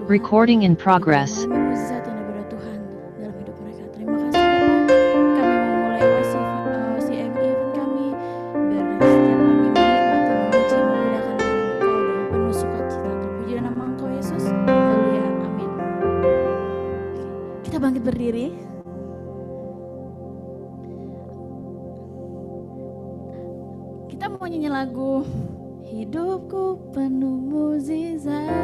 Recording in progress. Mengalami mukjizat yang daripada Tuhan dalam hidup mereka. Terima kasih Bapak. Kami memulai CME event kami. Biar setiap kami menikmati, memuji, memuliakan nama Engkau dengan penuh sukacita. Terpuji nama Engkau Yesus. Haleluya. Amin. Kita bangkit berdiri. Kita mau nyanyi lagu Hidupku penuh mukjizat.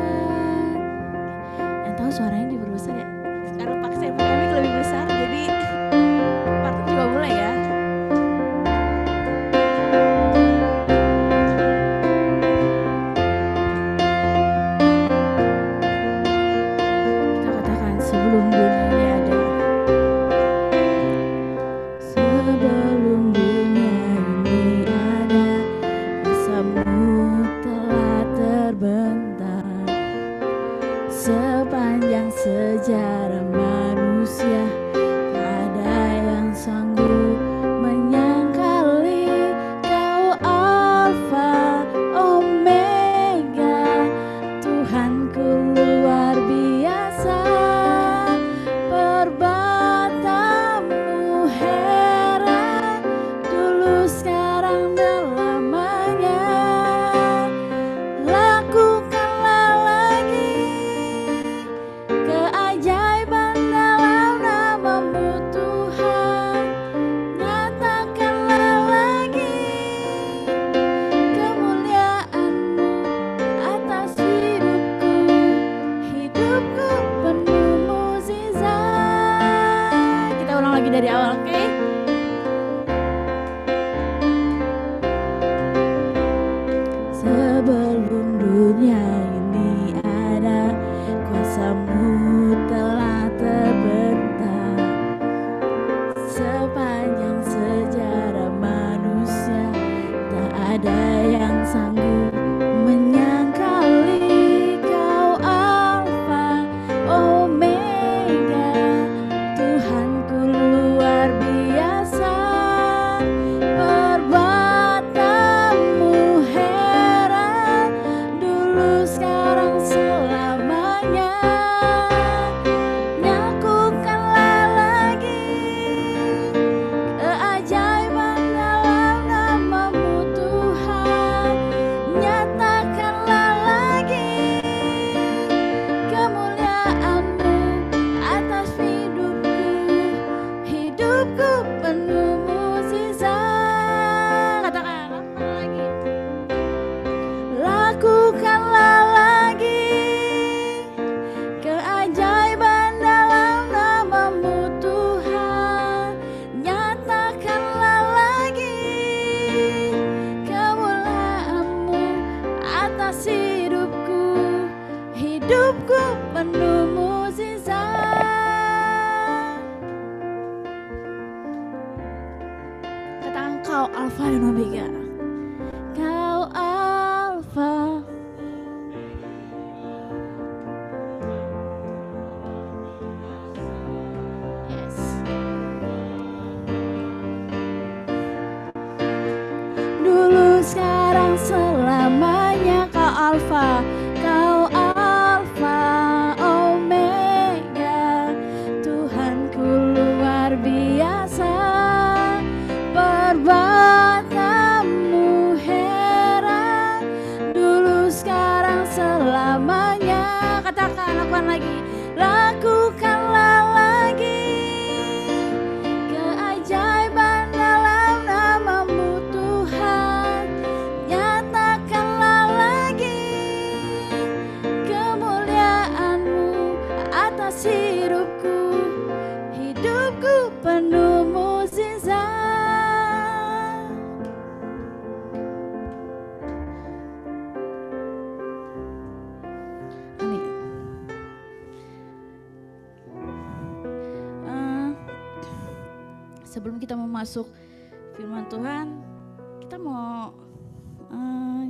Yang tahu suaranya lebih besar ya. Sekarang pakai kami lebih besar, jadi partner juga mulai ya. Kita katakan sebelum dunia ini ada. Sebelum dunia ini ada, kuasamu telah terbentang. Sepanjang sejarah manusia, tak ada yang sanggup menyangkali Kau Alfa Omega. Tuhanku luar biasa, perbuatanmu heran, dulu sekarang dan lamanya. Lakukanlah lagi keajaiban dalam namamu Tuhan. Nyatakanlah lagi kemuliaan-Mu atas hidupku. Hidupku penuh mukjizat. Kita ulang lagi dari awal, oke? Sebelum dunia ini ada, kuasamu telah terbentang. Sepanjang sejarah manusia, tak ada yang sanggup menyangkali Kau Alfa Omega. Tuhanku luar biasa, perbuatanmu heran, dulu sekarang selamanya. Lakukanlah lagi keajaiban dalam namamu Tuhan. Nyatakanlah lagi kemuliaan-Mu atas hidupku. Hidupku penuh mukjizat. Katakan apa lagi? Lakukanlah lagi keajaiban dalam namamu Tuhan. Nyatakanlah lagi kemuliaan-Mu atas hidupku. Hidupku penuh mukjizat. Katakan Kau Alfa dan Omega. Kau Alfa. Yes. Dulu sekarang selamanya Kau Alfa. Kau Alfa Omega. Tuhanku luar biasa, perbuatanmu heran, dulu sekarang selamanya. Katakan, lakukan lagi. Lakukanlah lagi keajaiban dalam namamu Tuhan. Nyatakanlah lagi kemuliaan-Mu atas hidupku. Hidupku penuh mukjizat. Amin. Sebelum kita mau masuk firman Tuhan, kita mau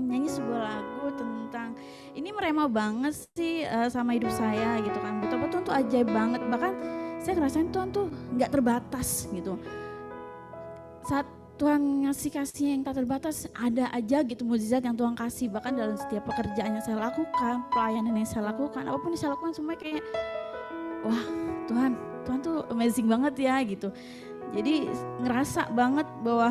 nyanyi sebuah lagu tentang ini merema banget sih sama hidup saya gitu kan. Betul-betul tuh ajaib banget. Bahkan saya ngerasain Tuhan tuh nggak terbatas gitu. Saat Tuhan ngasih kasih yang tak terbatas, ada aja gitu mukjizat yang Tuhan kasih. Bahkan dalam setiap pekerjaan yang saya lakukan, pelayanan yang saya lakukan, apapun yang saya lakukan semuanya kayak wah Tuhan tuh amazing banget ya gitu. Jadi ngerasa banget bahwa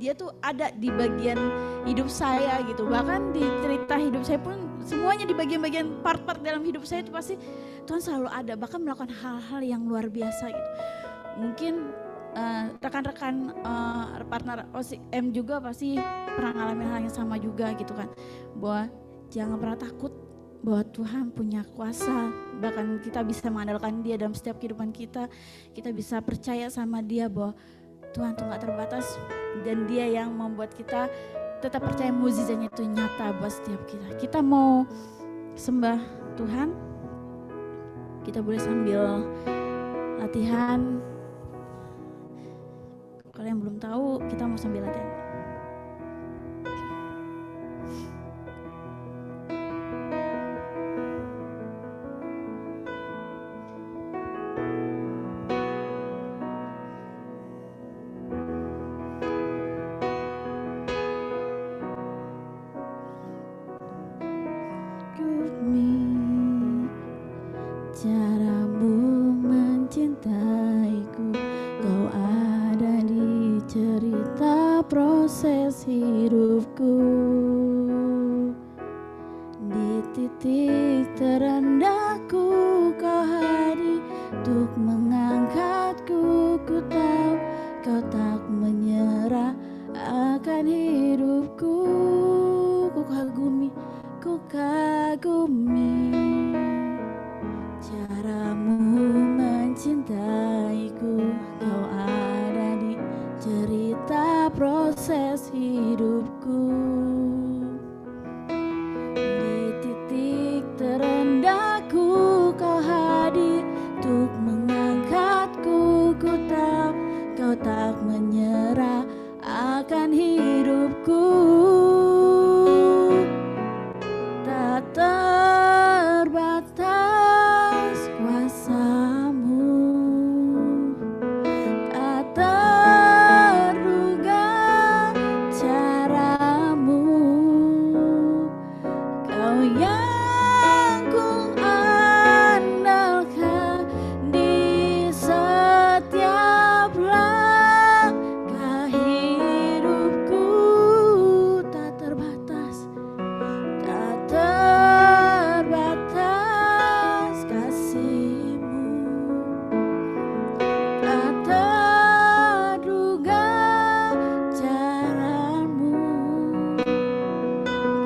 dia tuh ada di bagian hidup saya gitu. Bahkan di cerita hidup saya pun semuanya di bagian-bagian part-part dalam hidup saya itu pasti Tuhan selalu ada. Bahkan melakukan hal-hal yang luar biasa gitu. Mungkin rekan-rekan partner OCM juga pasti pernah ngalamin hal yang sama juga gitu kan. Bahwa jangan pernah takut bahwa Tuhan punya kuasa. Bahkan kita bisa mengandalkan Dia dalam setiap kehidupan kita. Kita bisa percaya sama Dia bahwa Tuhan tuh gak terbatas. Dan Dia yang membuat kita tetap percaya mukjizatnya itu nyata buat setiap kita. Kita mau sembah Tuhan. Kita boleh sambil latihan. Kalau yang belum tahu, kita mau sambil latihan. Caramu mencintaiku, kau ada di cerita proses hidupku. Di titik terendahku kau hadir untuk mengangkatku. Ku tahu kau tak menyerah akan hidupku. Ku kagumi caramu mencintaiku, kau ada di cerita proses hidupku. Di titik terendahku kau hadir untuk mengangkatku. Ku tahu kau tak menyerah akan hidupku. Tak terbatas kuasamu, tak terduga caramu. Kau yang ku andalkan di setiap langkah hidupku. Tak terbatas kasih-Mu, tak terduga caramu.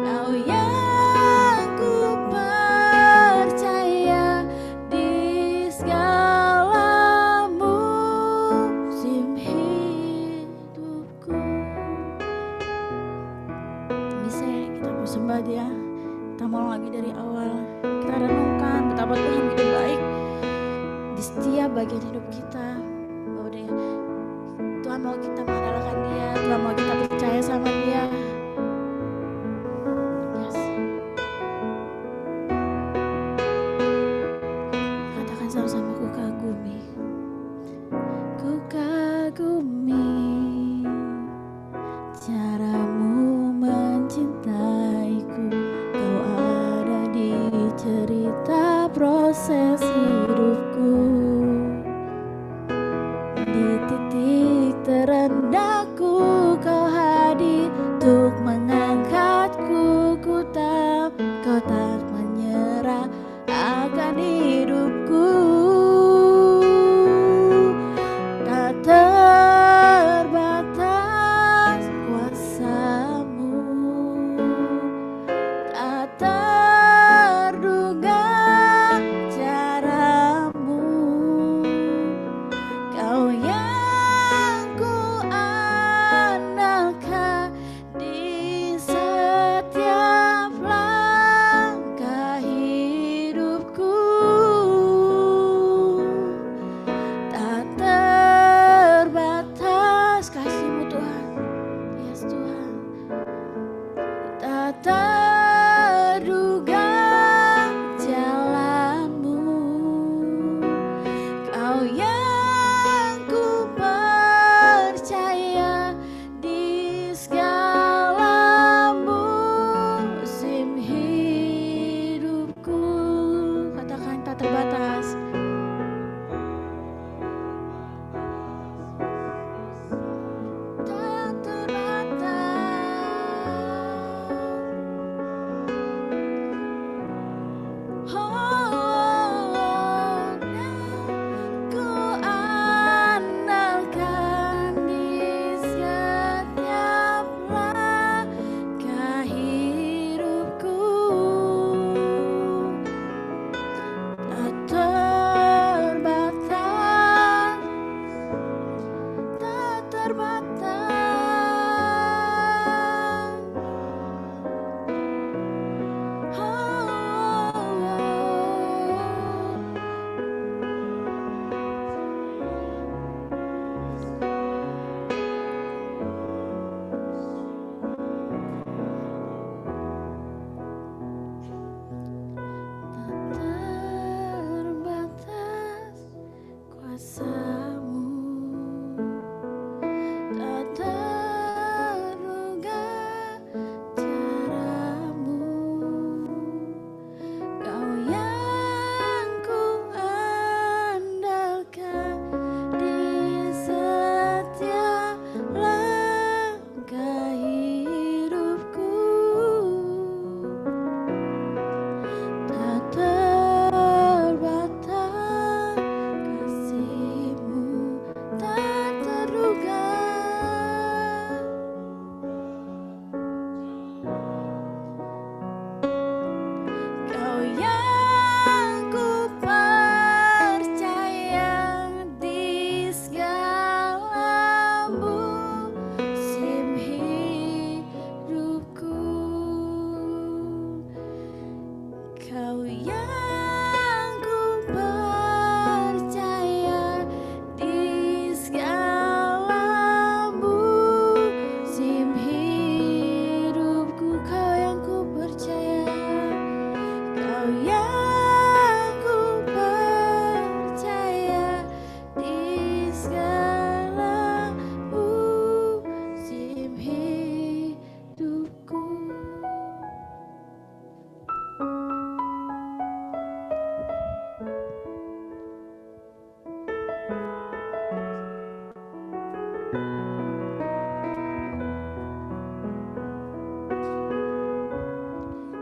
Kau yang ku percaya di segala musim hidupku. Bisa ya, kita mau sembah Dia. Kita mau lagi dari awal. Kita renungkan betapa Tuhan begitu baik di setiap bagian hidup kita. Bahwa Tuhan mau kita mengandalkan Dia, Tuhan mau kita percaya sama Dia. Yes. Katakan sama-sama, ku kagumi caramu mencintaiku. Kau ada di cerita proses hidupku. Di titik terendahku kau hadir untuk mengangkatku. Ku tahu kau tak menyerah akan hidupku. Tak terbatas kuasamu, tak terduga caramu. terbatas.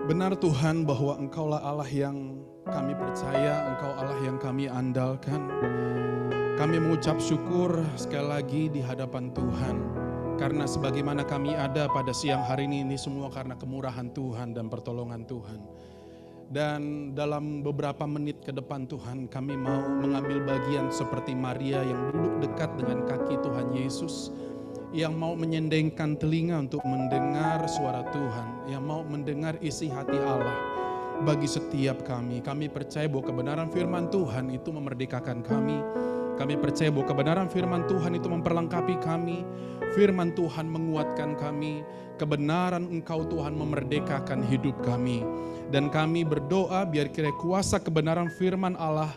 Benar Tuhan bahwa Engkaulah Allah yang kami percaya, Engkau Allah yang kami andalkan. Kami mengucap syukur sekali lagi di hadapan Tuhan. Karena sebagaimana kami ada pada siang hari ini semua karena kemurahan Tuhan dan pertolongan Tuhan. Dan dalam beberapa menit ke depan Tuhan, kami mau mengambil bagian seperti Maria yang duduk dekat dengan kaki Tuhan Yesus, yang mau menyendengkan telinga untuk mendengar suara Tuhan, yang mau mendengar isi hati Allah bagi setiap kami. Kami percaya bahwa kebenaran firman Tuhan itu memerdekakan kami. Kami percaya bahwa kebenaran firman Tuhan itu memperlengkapi kami. Firman Tuhan menguatkan kami. Kebenaran Engkau Tuhan memerdekakan hidup kami. Dan kami berdoa biar kiranya kuasa kebenaran firman Allah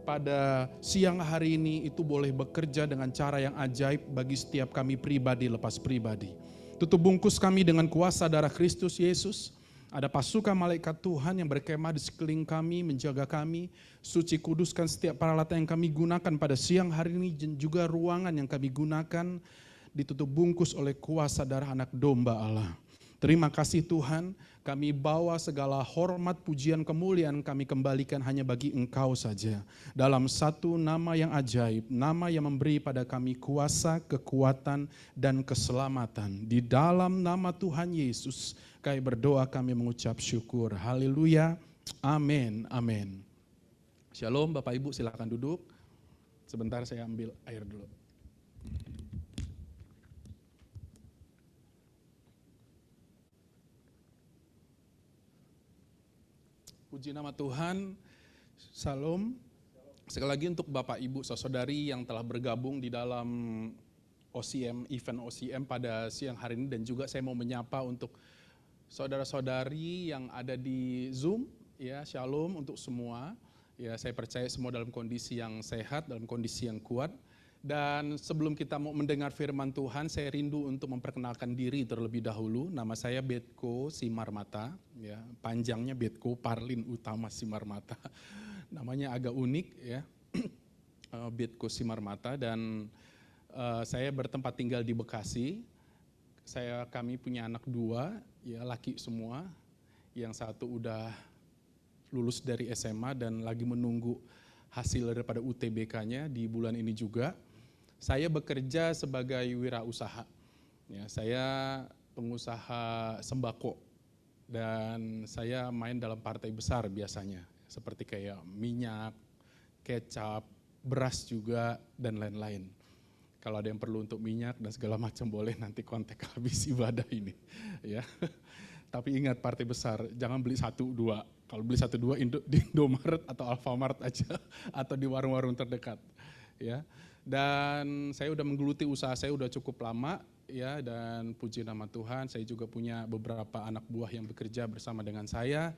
pada siang hari ini itu boleh bekerja dengan cara yang ajaib bagi setiap kami pribadi lepas pribadi. Tutup bungkus kami dengan kuasa darah Kristus Yesus. Ada pasukan malaikat Tuhan yang berkemah di sekeliling kami, menjaga kami. Suci kuduskan setiap peralatan yang kami gunakan pada siang hari ini dan juga ruangan yang kami gunakan ditutup bungkus oleh kuasa darah anak domba Allah. Terima kasih Tuhan, kami bawa segala hormat, pujian, kemuliaan kami kembalikan hanya bagi Engkau saja. Dalam satu nama yang ajaib, nama yang memberi pada kami kuasa, kekuatan, dan keselamatan. Di dalam nama Tuhan Yesus, kami berdoa, kami mengucap syukur. Haleluya, amin, amin. Shalom Bapak Ibu, silakan duduk. Sebentar saya ambil air dulu. Puji nama Tuhan, salam. Sekali lagi untuk Bapak Ibu saudari yang telah bergabung di dalam OCM, event OCM pada siang hari ini. Dan juga saya mau menyapa untuk saudara-saudari yang ada di Zoom, ya shalom untuk semua. Ya saya percaya semua dalam kondisi yang sehat, dalam kondisi yang kuat. Dan sebelum kita mau mendengar firman Tuhan, saya rindu untuk memperkenalkan diri terlebih dahulu. Nama saya Betko Simarmata, ya, panjangnya Betko Parlin Utama Simarmata. Namanya agak unik ya, Bitku Simarmata, dan saya bertempat tinggal di Bekasi. Kami punya anak 2, ya laki semua. Yang satu udah lulus dari SMA dan lagi menunggu hasil daripada UTBK-nya di bulan ini juga. Saya bekerja sebagai wirausaha. Ya, saya pengusaha sembako dan saya main dalam partai besar biasanya, seperti kayak minyak, kecap, beras juga dan lain-lain. Kalau ada yang perlu untuk minyak dan segala macam boleh nanti kontak habis ibadah ini, ya. Tapi ingat partai besar, jangan beli 1, 2. Kalau beli 1, 2 di Indomaret atau Alfamart aja atau di warung-warung terdekat, ya. Dan saya udah menggeluti usaha saya udah cukup lama, ya, dan puji nama Tuhan, saya juga punya beberapa anak buah yang bekerja bersama dengan saya,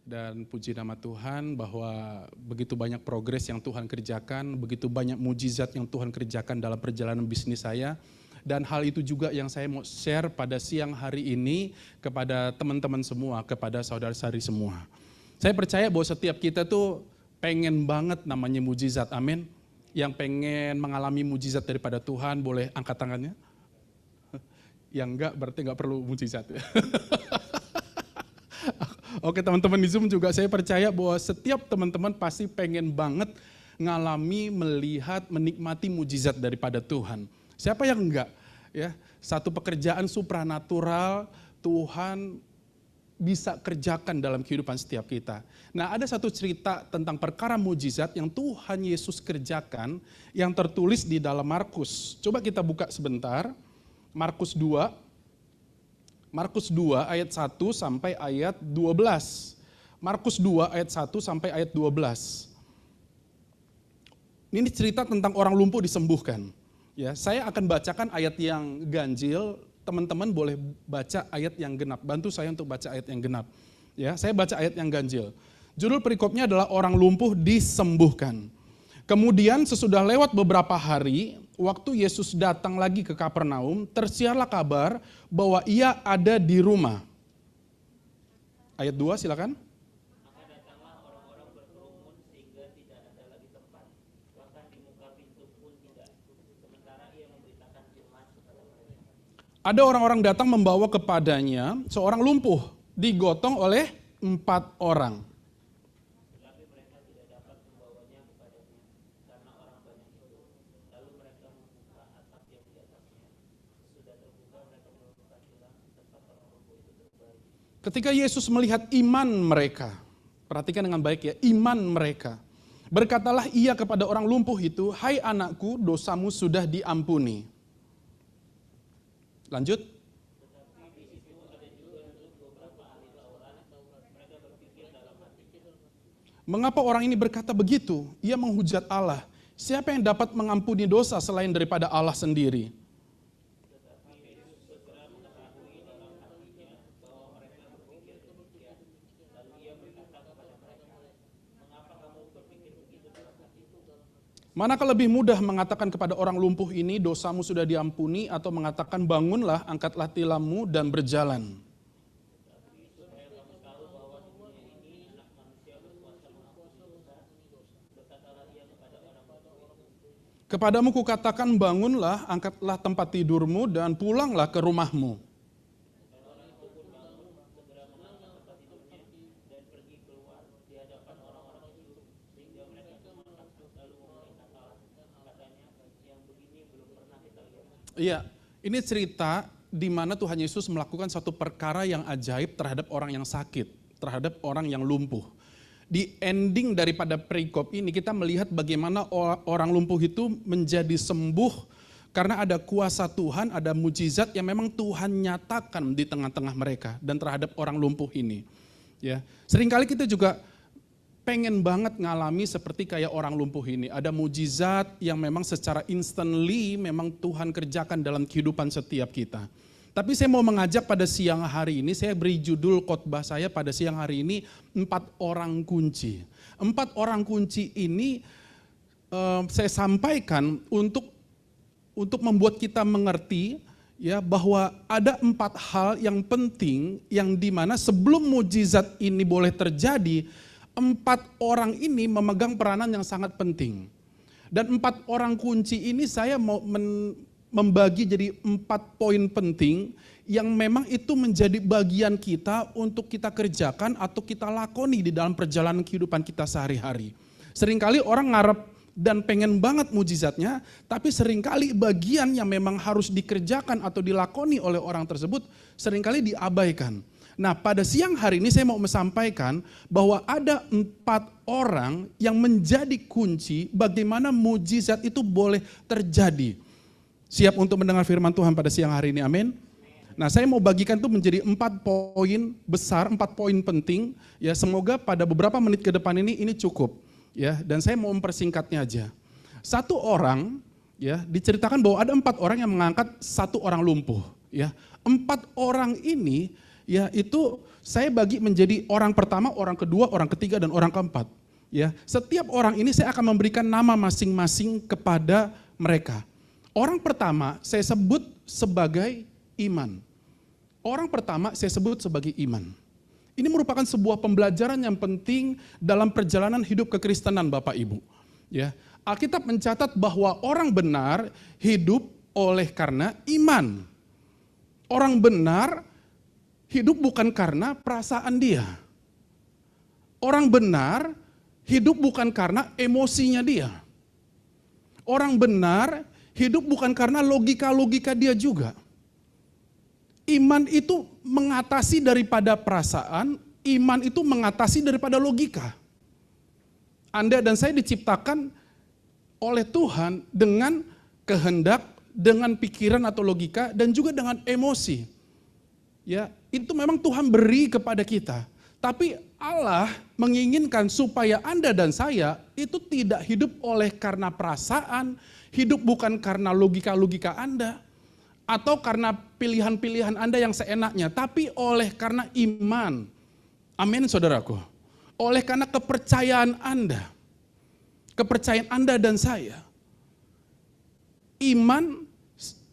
dan puji nama Tuhan bahwa begitu banyak progres yang Tuhan kerjakan, begitu banyak mujizat yang Tuhan kerjakan dalam perjalanan bisnis saya, dan hal itu juga yang saya mau share pada siang hari ini kepada teman-teman semua, kepada saudara-saudari semua. Saya percaya bahwa setiap kita tuh pengen banget namanya mujizat, amin. Yang pengen mengalami mujizat daripada Tuhan boleh angkat tangannya. Yang enggak berarti enggak perlu mujizat. Oke, teman-teman di Zoom juga saya percaya bahwa setiap teman-teman pasti pengen banget ngalami, melihat, menikmati mujizat daripada Tuhan. Siapa yang enggak? Ya, satu pekerjaan supranatural Tuhan bisa kerjakan dalam kehidupan setiap kita. Nah, ada satu cerita tentang perkara mujizat yang Tuhan Yesus kerjakan yang tertulis di dalam Markus. Coba kita buka sebentar. Markus 2 ayat 1 sampai ayat 12. Markus 2 ayat 1 sampai ayat 12. Ini cerita tentang orang lumpuh disembuhkan. Ya, saya akan bacakan ayat yang ganjil. Teman-teman boleh baca ayat yang genap. Bantu saya untuk baca ayat yang genap. Ya, saya baca ayat yang ganjil. Judul perikopnya adalah orang lumpuh disembuhkan. Kemudian sesudah lewat beberapa hari, waktu Yesus datang lagi ke Kapernaum, tersiarlah kabar bahwa ia ada di rumah. Ayat 2 silakan. Maka datanglah orang-orang berkerumun sehingga tidak ada lagi tempat. Bahkan di muka pintu pun tidak. Sementara ia memberitakan firman kepada mereka. Ada orang-orang datang membawa kepadanya seorang lumpuh, digotong oleh 4 orang. Tetapi mereka tidak dapat membawanya kepadanya karena orang banyak itu. Lalu mereka membuka atap yang di atasnya. Sudah terbuka mereka menemukan celah tempat orang lumpuh itu terbaring. Ketika Yesus melihat iman mereka, perhatikan dengan baik ya, iman mereka. Berkatalah ia kepada orang lumpuh itu, "Hai anakku, dosamu sudah diampuni." Lanjut. Mengapa orang ini berkata begitu? Ia menghujat Allah. Siapa yang dapat mengampuni dosa selain daripada Allah sendiri? Manakah lebih mudah mengatakan kepada orang lumpuh ini, dosamu sudah diampuni, atau mengatakan bangunlah, angkatlah tilammu dan berjalan? Kepadamu kukatakan bangunlah, angkatlah tempat tidurmu dan pulanglah ke rumahmu. Iya, ini cerita di mana Tuhan Yesus melakukan satu perkara yang ajaib terhadap orang yang sakit, terhadap orang yang lumpuh. Di ending daripada perikop ini kita melihat bagaimana orang lumpuh itu menjadi sembuh karena ada kuasa Tuhan, ada mujizat yang memang Tuhan nyatakan di tengah-tengah mereka dan terhadap orang lumpuh ini. Ya, seringkali kita juga pengen banget ngalami seperti kayak orang lumpuh ini. Ada mujizat yang memang secara instantly memang Tuhan kerjakan dalam kehidupan setiap kita. Tapi saya mau mengajak pada siang hari ini, saya beri judul khotbah saya pada siang hari ini, 4 orang kunci. 4 orang kunci ini saya sampaikan untuk membuat kita mengerti ya bahwa ada 4 hal yang penting yang dimana sebelum mujizat ini boleh terjadi, 4 orang ini memegang peranan yang sangat penting. Dan 4 orang kunci ini saya mau membagi jadi 4 poin penting yang memang itu menjadi bagian kita untuk kita kerjakan atau kita lakoni di dalam perjalanan kehidupan kita sehari-hari. Seringkali orang ngarep dan pengen banget mujizatnya, tapi seringkali bagian yang memang harus dikerjakan atau dilakoni oleh orang tersebut seringkali diabaikan. Nah, pada siang hari ini saya mau menyampaikan bahwa ada 4 orang yang menjadi kunci bagaimana mujizat itu boleh terjadi. Siap untuk mendengar firman Tuhan pada siang hari ini, amin? Nah, saya mau bagikan itu menjadi 4 poin besar, 4 poin penting. Ya, semoga pada beberapa menit ke depan ini cukup. Ya, dan saya mau mempersingkatnya aja. 1 orang, ya, diceritakan bahwa ada 4 orang yang mengangkat 1 orang lumpuh. Ya, 4 orang ini, ya, itu saya bagi menjadi orang pertama, orang kedua, orang ketiga, dan orang keempat. Ya, setiap orang ini saya akan memberikan nama masing-masing kepada mereka. Orang pertama saya sebut sebagai iman. Orang pertama saya sebut sebagai iman. Ini merupakan sebuah pembelajaran yang penting dalam perjalanan hidup kekristenan Bapak Ibu. Ya, Alkitab mencatat bahwa orang benar hidup oleh karena iman. Orang benar hidup bukan karena perasaan dia. Orang benar hidup bukan karena emosinya dia. Orang benar hidup bukan karena logika-logika dia juga. Iman itu mengatasi daripada perasaan, iman itu mengatasi daripada logika. Anda dan saya diciptakan oleh Tuhan dengan kehendak, dengan pikiran atau logika, dan juga dengan emosi. Ya, itu memang Tuhan beri kepada kita. Tapi Allah menginginkan supaya Anda dan saya itu tidak hidup oleh karena perasaan, hidup bukan karena logika-logika Anda, atau karena pilihan-pilihan Anda yang seenaknya, tapi oleh karena iman. Amin saudaraku. Oleh karena kepercayaan Anda. Kepercayaan Anda dan saya. Iman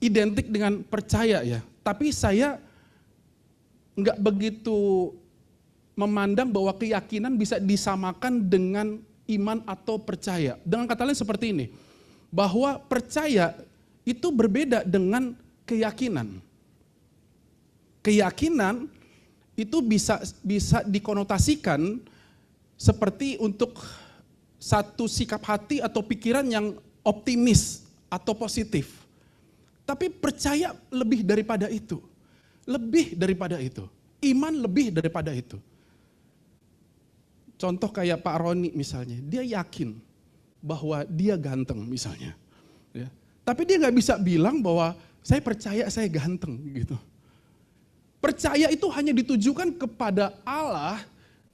identik dengan percaya ya. Tapi saya enggak begitu memandang bahwa keyakinan bisa disamakan dengan iman atau percaya. Dengan kata lain seperti ini. Bahwa percaya itu berbeda dengan keyakinan. Keyakinan itu bisa dikonotasikan seperti untuk satu sikap hati atau pikiran yang optimis atau positif. Tapi percaya lebih daripada itu. Lebih daripada itu. Iman lebih daripada itu. Contoh kayak Pak Roni misalnya, dia yakin bahwa dia ganteng misalnya. Ya. Tapi dia nggak bisa bilang bahwa saya percaya saya ganteng gitu. Percaya itu hanya ditujukan kepada Allah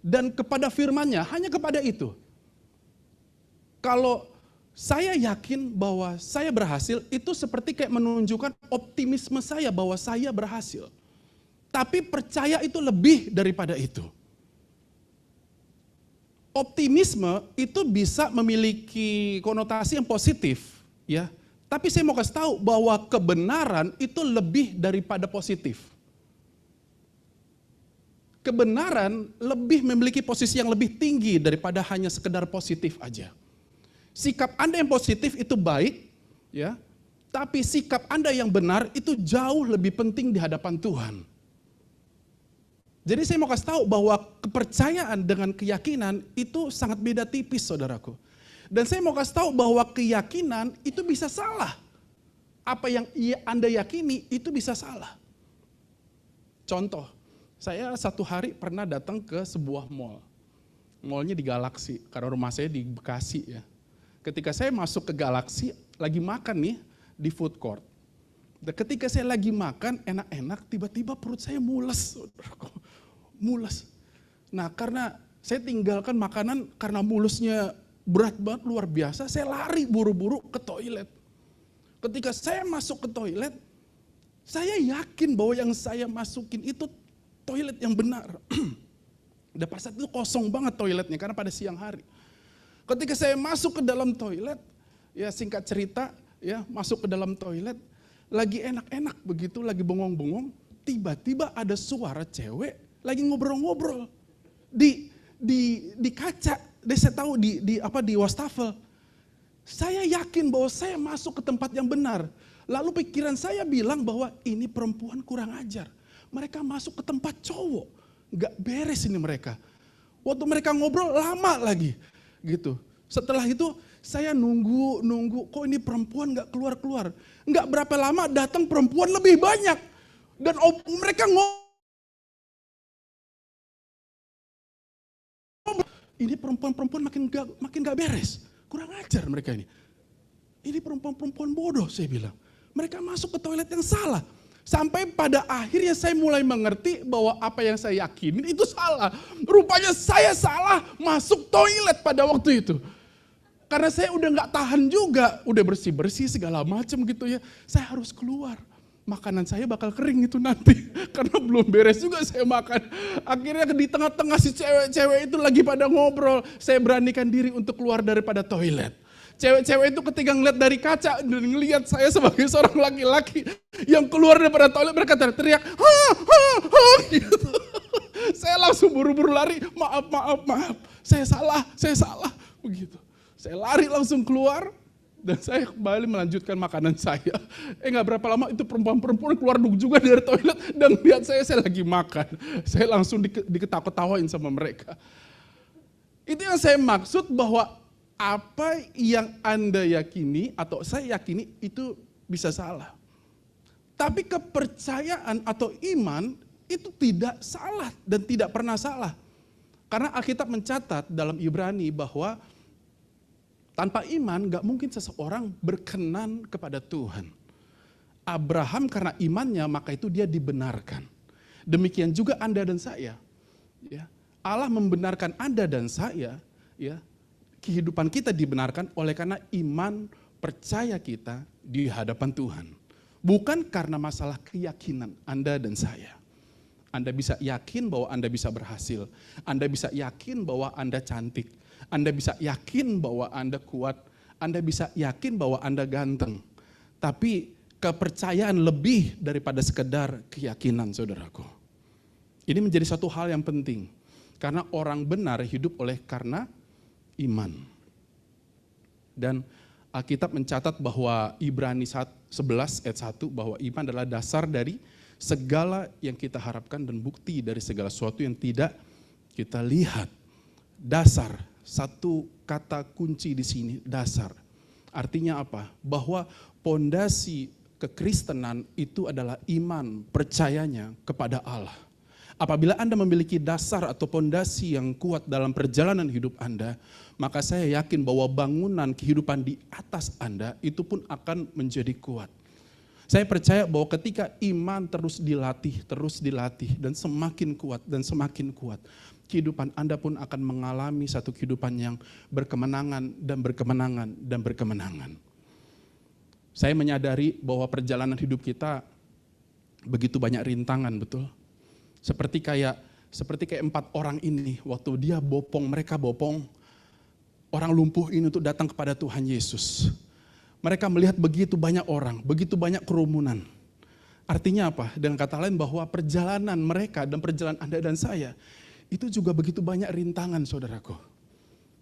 dan kepada firman-Nya, hanya kepada itu. Kalau saya yakin bahwa saya berhasil, itu seperti kayak menunjukkan optimisme saya bahwa saya berhasil. Tapi percaya itu lebih daripada itu. Optimisme itu bisa memiliki konotasi yang positif, ya. Tapi saya mau kasih tahu bahwa kebenaran itu lebih daripada positif. Kebenaran lebih memiliki posisi yang lebih tinggi daripada hanya sekedar positif aja. Sikap Anda yang positif itu baik, ya. Tapi sikap Anda yang benar itu jauh lebih penting di hadapan Tuhan. Jadi saya mau kasih tahu bahwa kepercayaan dengan keyakinan itu sangat beda tipis saudaraku. Dan saya mau kasih tahu bahwa keyakinan itu bisa salah. Apa yang Anda yakini itu bisa salah. Contoh, saya satu hari pernah datang ke sebuah mall. Mallnya di Galaxy, karena rumah saya di Bekasi ya. Ketika saya masuk ke Galaxy, lagi makan nih di food court. Dan ketika saya lagi makan enak-enak, tiba-tiba perut saya mules. Mules. Nah karena saya tinggalkan makanan karena mulusnya berat banget, luar biasa, saya lari buru-buru ke toilet. Ketika saya masuk ke toilet, saya yakin bahwa yang saya masukin itu toilet yang benar. Dan pada saat itu kosong banget toiletnya karena pada siang hari. Ketika saya masuk ke dalam toilet, ya singkat cerita, ya masuk ke dalam toilet, lagi enak-enak begitu, lagi bengong-bengong, tiba-tiba ada suara cewek lagi ngobrol-ngobrol di di kaca, dan saya tahu di wastafel. Saya yakin bahwa saya masuk ke tempat yang benar. Lalu pikiran saya bilang bahwa ini perempuan kurang ajar. Mereka masuk ke tempat cowok, gak beres ini mereka. Waktu mereka ngobrol lama lagi, gitu. Setelah itu saya nunggu, kok ini perempuan gak keluar-keluar. Gak berapa lama datang perempuan lebih banyak. Dan mereka ngobrol. Ini perempuan-perempuan makin gak beres. Kurang ajar mereka ini. Ini perempuan-perempuan bodoh saya bilang. Mereka masuk ke toilet yang salah. Sampai pada akhirnya saya mulai mengerti bahwa apa yang saya yakinin itu salah. Rupanya saya salah masuk toilet pada waktu itu. Karena saya udah gak tahan juga. Udah bersih-bersih segala macam gitu ya. Saya harus keluar. Makanan saya bakal kering itu nanti. Karena belum beres juga saya makan. Akhirnya di tengah-tengah si cewek-cewek itu lagi pada ngobrol. Saya beranikan diri untuk keluar daripada toilet. Cewek-cewek itu ketika ngeliat dari kaca dan ngeliat saya sebagai seorang laki-laki yang keluar daripada toilet, mereka teriak, ha, gitu. Saya langsung buru-buru lari, maaf, saya salah, begitu. Saya lari langsung keluar dan saya kembali melanjutkan makanan saya. Gak berapa lama itu perempuan-perempuan keluar juga dari toilet dan lihat saya lagi makan. Saya langsung diketawa-ketawain sama mereka. Itu yang saya maksud bahwa apa yang Anda yakini atau saya yakini itu bisa salah. Tapi kepercayaan atau iman itu tidak salah dan tidak pernah salah. Karena Alkitab mencatat dalam Ibrani bahwa tanpa iman gak mungkin seseorang berkenan kepada Tuhan. Abraham karena imannya maka itu dia dibenarkan. Demikian juga Anda dan saya. Ya. Allah membenarkan Anda dan saya, ya. Kehidupan kita dibenarkan oleh karena iman percaya kita di hadapan Tuhan. Bukan karena masalah keyakinan Anda dan saya. Anda bisa yakin bahwa Anda bisa berhasil. Anda bisa yakin bahwa Anda cantik. Anda bisa yakin bahwa Anda kuat. Anda bisa yakin bahwa Anda ganteng. Tapi kepercayaan lebih daripada sekedar keyakinan, saudaraku. Ini menjadi satu hal yang penting. Karena orang benar hidup oleh karena iman. Dan Alkitab mencatat bahwa Ibrani 11 ayat 1 bahwa iman adalah dasar dari segala yang kita harapkan dan bukti dari segala sesuatu yang tidak kita lihat. Dasar, satu kata kunci di sini, dasar. Artinya apa? Bahwa pondasi kekristenan itu adalah iman, percayanya kepada Allah. Apabila Anda memiliki dasar atau pondasi yang kuat dalam perjalanan hidup Anda, maka saya yakin bahwa bangunan kehidupan di atas Anda itu pun akan menjadi kuat. Saya percaya bahwa ketika iman terus dilatih dan semakin kuat, kehidupan Anda pun akan mengalami satu kehidupan yang berkemenangan. Saya menyadari bahwa perjalanan hidup kita begitu banyak rintangan, betul? Seperti kayak 4 orang ini, waktu mereka bopong orang lumpuh ini untuk datang kepada Tuhan Yesus. Mereka melihat begitu banyak orang, begitu banyak kerumunan. Artinya apa? Dengan kata lain bahwa perjalanan mereka dan perjalanan Anda dan saya, itu juga begitu banyak rintangan, saudaraku.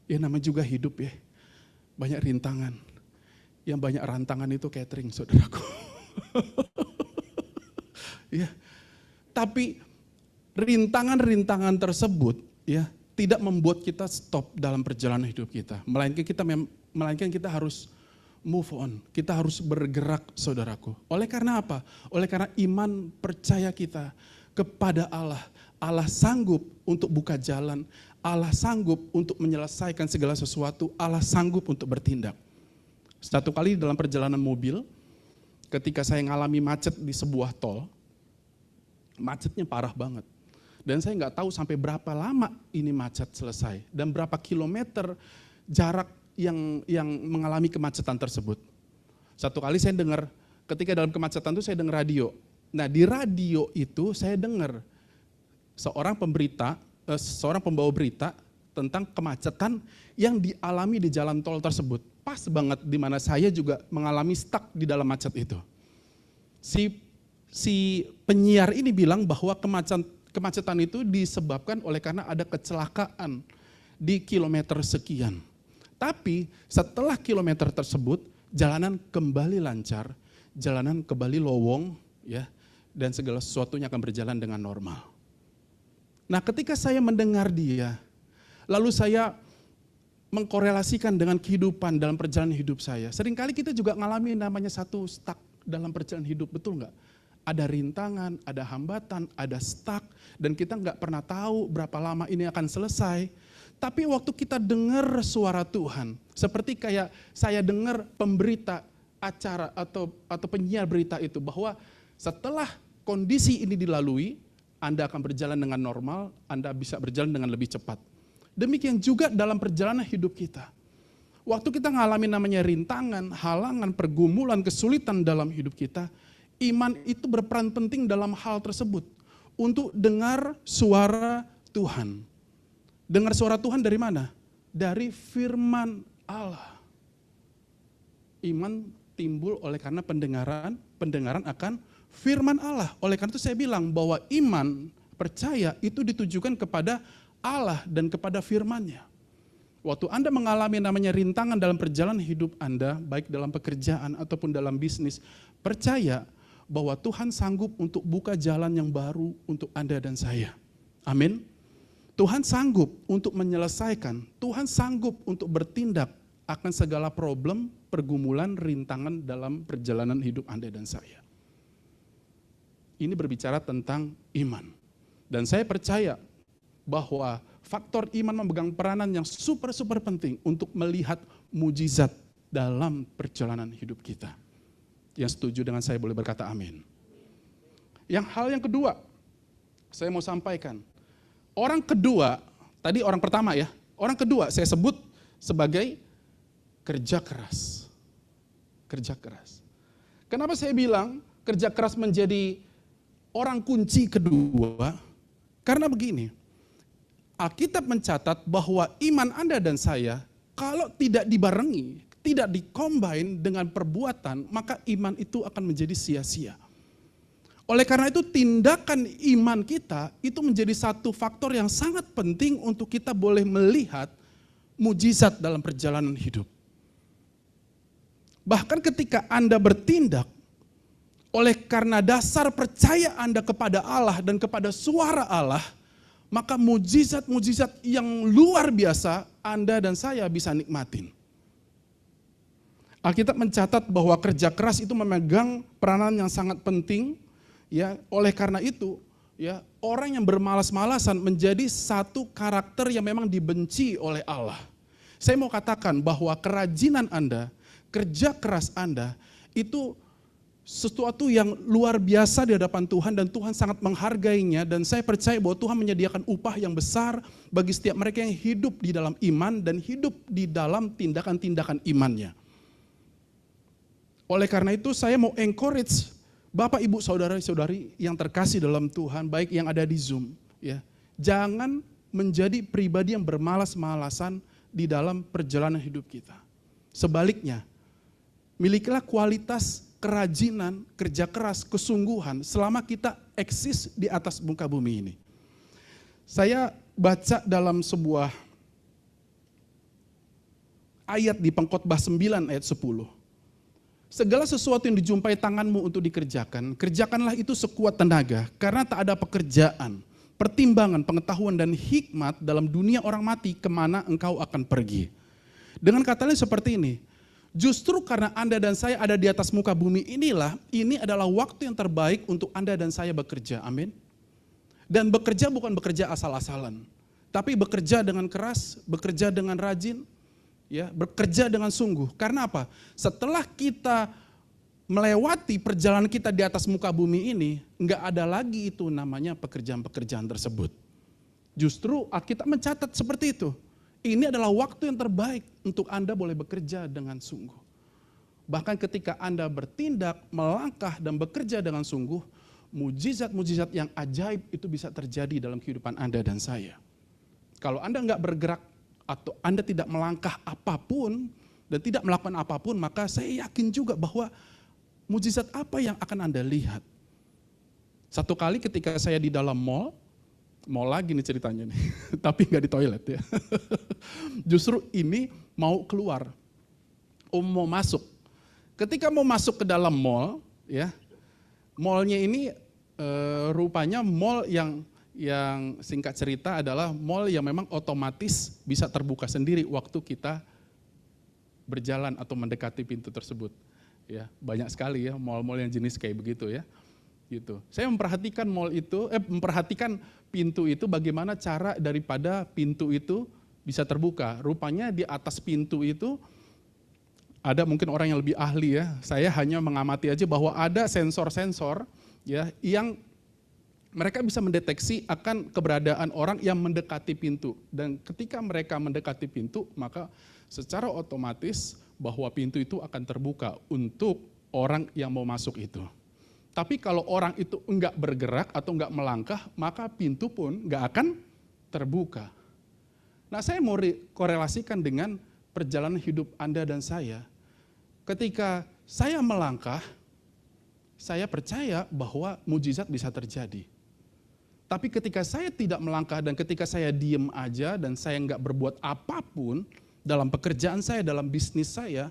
Ya namanya juga hidup ya, banyak rintangan. Yang banyak rantangan itu catering, saudaraku. Ya, tapi rintangan-rintangan tersebut ya tidak membuat kita stop dalam perjalanan hidup kita. Melainkan kita harus move on. Kita harus bergerak, saudaraku. Oleh karena apa? Oleh karena iman percaya kita kepada Allah. Allah sanggup untuk buka jalan. Allah sanggup untuk menyelesaikan segala sesuatu. Allah sanggup untuk bertindak. Satu kali dalam perjalanan mobil, ketika saya ngalami macet di sebuah tol, macetnya parah banget. Dan saya nggak tahu sampai berapa lama ini macet selesai dan berapa kilometer jarak yang mengalami kemacetan tersebut. Satu kali saya dengar, ketika dalam kemacetan itu saya dengar radio. Nah di radio itu saya dengar seorang pembawa berita tentang kemacetan yang dialami di jalan tol tersebut. Pas banget di mana saya juga mengalami stuck di dalam macet itu. Si penyiar ini bilang bahwa kemacetan itu disebabkan oleh karena ada kecelakaan di kilometer sekian. Tapi setelah kilometer tersebut, jalanan kembali lancar, jalanan kembali lowong, ya, dan segala sesuatunya akan berjalan dengan normal. Nah, ketika saya mendengar dia, lalu saya mengkorelasikan dengan kehidupan dalam perjalanan hidup saya. Seringkali kita juga ngalami namanya satu stuck dalam perjalanan hidup, betul nggak? Ada rintangan, ada hambatan, ada stuck, dan kita nggak pernah tahu berapa lama ini akan selesai. Tapi waktu kita dengar suara Tuhan, seperti kayak saya dengar pemberita acara atau penyiar berita itu, bahwa setelah kondisi ini dilalui, Anda akan berjalan dengan normal, Anda bisa berjalan dengan lebih cepat. Demikian juga dalam perjalanan hidup kita. Waktu kita ngalami namanya rintangan, halangan, pergumulan, kesulitan dalam hidup kita, iman itu berperan penting dalam hal tersebut. Untuk dengar suara Tuhan. Dengar suara Tuhan dari mana? Dari firman Allah. Iman timbul oleh karena pendengaran akan firman Allah. Oleh karena itu saya bilang bahwa iman, percaya itu ditujukan kepada Allah dan kepada firman-Nya. Waktu Anda mengalami namanya rintangan dalam perjalanan hidup Anda, baik dalam pekerjaan ataupun dalam bisnis, percaya bahwa Tuhan sanggup untuk buka jalan yang baru untuk Anda dan saya. Amin. Tuhan sanggup untuk menyelesaikan, Tuhan sanggup untuk bertindak akan segala problem, pergumulan, rintangan dalam perjalanan hidup Anda dan saya. Ini berbicara tentang iman. Dan saya percaya bahwa faktor iman memegang peranan yang super penting untuk melihat mujizat dalam perjalanan hidup kita. Yang setuju dengan saya boleh berkata amin. Hal yang kedua, saya mau sampaikan. Orang kedua, tadi orang pertama ya, orang kedua saya sebut sebagai kerja keras. Kerja keras. Kenapa saya bilang kerja keras menjadi orang kunci kedua? Karena begini, Alkitab mencatat bahwa iman Anda dan saya, kalau tidak dibarengi, tidak dikombin dengan perbuatan, maka iman itu akan menjadi sia-sia. Oleh karena itu tindakan iman kita itu menjadi satu faktor yang sangat penting untuk kita boleh melihat mujizat dalam perjalanan hidup. Bahkan ketika Anda bertindak, oleh karena dasar percaya Anda kepada Allah dan kepada suara Allah, maka mujizat-mujizat yang luar biasa Anda dan saya bisa nikmatin. Alkitab mencatat bahwa kerja keras itu memegang peranan yang sangat penting. Ya, oleh karena itu, ya, orang yang bermalas-malasan menjadi satu karakter yang memang dibenci oleh Allah. Saya mau katakan bahwa kerajinan Anda, kerja keras Anda itu sesuatu yang luar biasa di hadapan Tuhan dan Tuhan sangat menghargainya, dan saya percaya bahwa Tuhan menyediakan upah yang besar bagi setiap mereka yang hidup di dalam iman dan hidup di dalam tindakan-tindakan imannya. Oleh karena itu saya mau encourage Bapak, Ibu, Saudara-saudari yang terkasih dalam Tuhan, baik yang ada di Zoom, ya, jangan menjadi pribadi yang bermalas-malasan di dalam perjalanan hidup kita. Sebaliknya, milikilah kualitas kerajinan, kerja keras, kesungguhan selama kita eksis di atas muka bumi ini. Saya baca dalam sebuah ayat di Pengkhotbah 9 ayat 10. Segala sesuatu yang dijumpai tanganmu untuk dikerjakan, kerjakanlah itu sekuat tenaga, karena tak ada pekerjaan, pertimbangan, pengetahuan, dan hikmat dalam dunia orang mati kemana engkau akan pergi. Dengan kata lain seperti ini, justru karena Anda dan saya ada di atas muka bumi inilah, ini adalah waktu yang terbaik untuk Anda dan saya bekerja, amin. Dan bekerja bukan bekerja asal-asalan, tapi bekerja dengan keras, bekerja dengan rajin, ya, bekerja dengan sungguh. Karena apa? Setelah kita melewati perjalanan kita di atas muka bumi ini, enggak ada lagi itu namanya pekerjaan-pekerjaan tersebut. Justru Alkitab mencatat seperti itu. Ini adalah waktu yang terbaik untuk Anda boleh bekerja dengan sungguh. Bahkan ketika Anda bertindak, melangkah, dan bekerja dengan sungguh, mujizat-mujizat yang ajaib itu bisa terjadi dalam kehidupan Anda dan saya. Kalau Anda enggak bergerak atau Anda tidak melangkah apapun dan tidak melakukan apapun, maka saya yakin juga bahwa mujizat apa yang akan Anda lihat. Satu kali ketika saya di dalam mall, Mau lagi nih ceritanya nih, tapi nggak di toilet ya. Justru ini mau keluar, mau masuk. Ketika mau masuk ke dalam mall, ya, mallnya ini rupanya mall yang singkat cerita adalah mall yang memang otomatis bisa terbuka sendiri waktu kita berjalan atau mendekati pintu tersebut. Ya, banyak sekali ya mall-mall yang jenis kayak begitu ya. Gitu. Saya memperhatikan memperhatikan pintu itu, bagaimana cara daripada pintu itu bisa terbuka. Rupanya di atas pintu itu ada mungkin orang yang lebih ahli ya. Saya hanya mengamati aja bahwa ada sensor-sensor ya yang mereka bisa mendeteksi akan keberadaan orang yang mendekati pintu. Dan ketika mereka mendekati pintu, maka secara otomatis bahwa pintu itu akan terbuka untuk orang yang mau masuk itu. Tapi kalau orang itu enggak bergerak atau enggak melangkah, maka pintu pun enggak akan terbuka. Nah, saya mau korelasikan dengan perjalanan hidup Anda dan saya. Ketika saya melangkah, saya percaya bahwa mujizat bisa terjadi. Tapi ketika saya tidak melangkah dan ketika saya diem aja dan saya enggak berbuat apapun dalam pekerjaan saya, dalam bisnis saya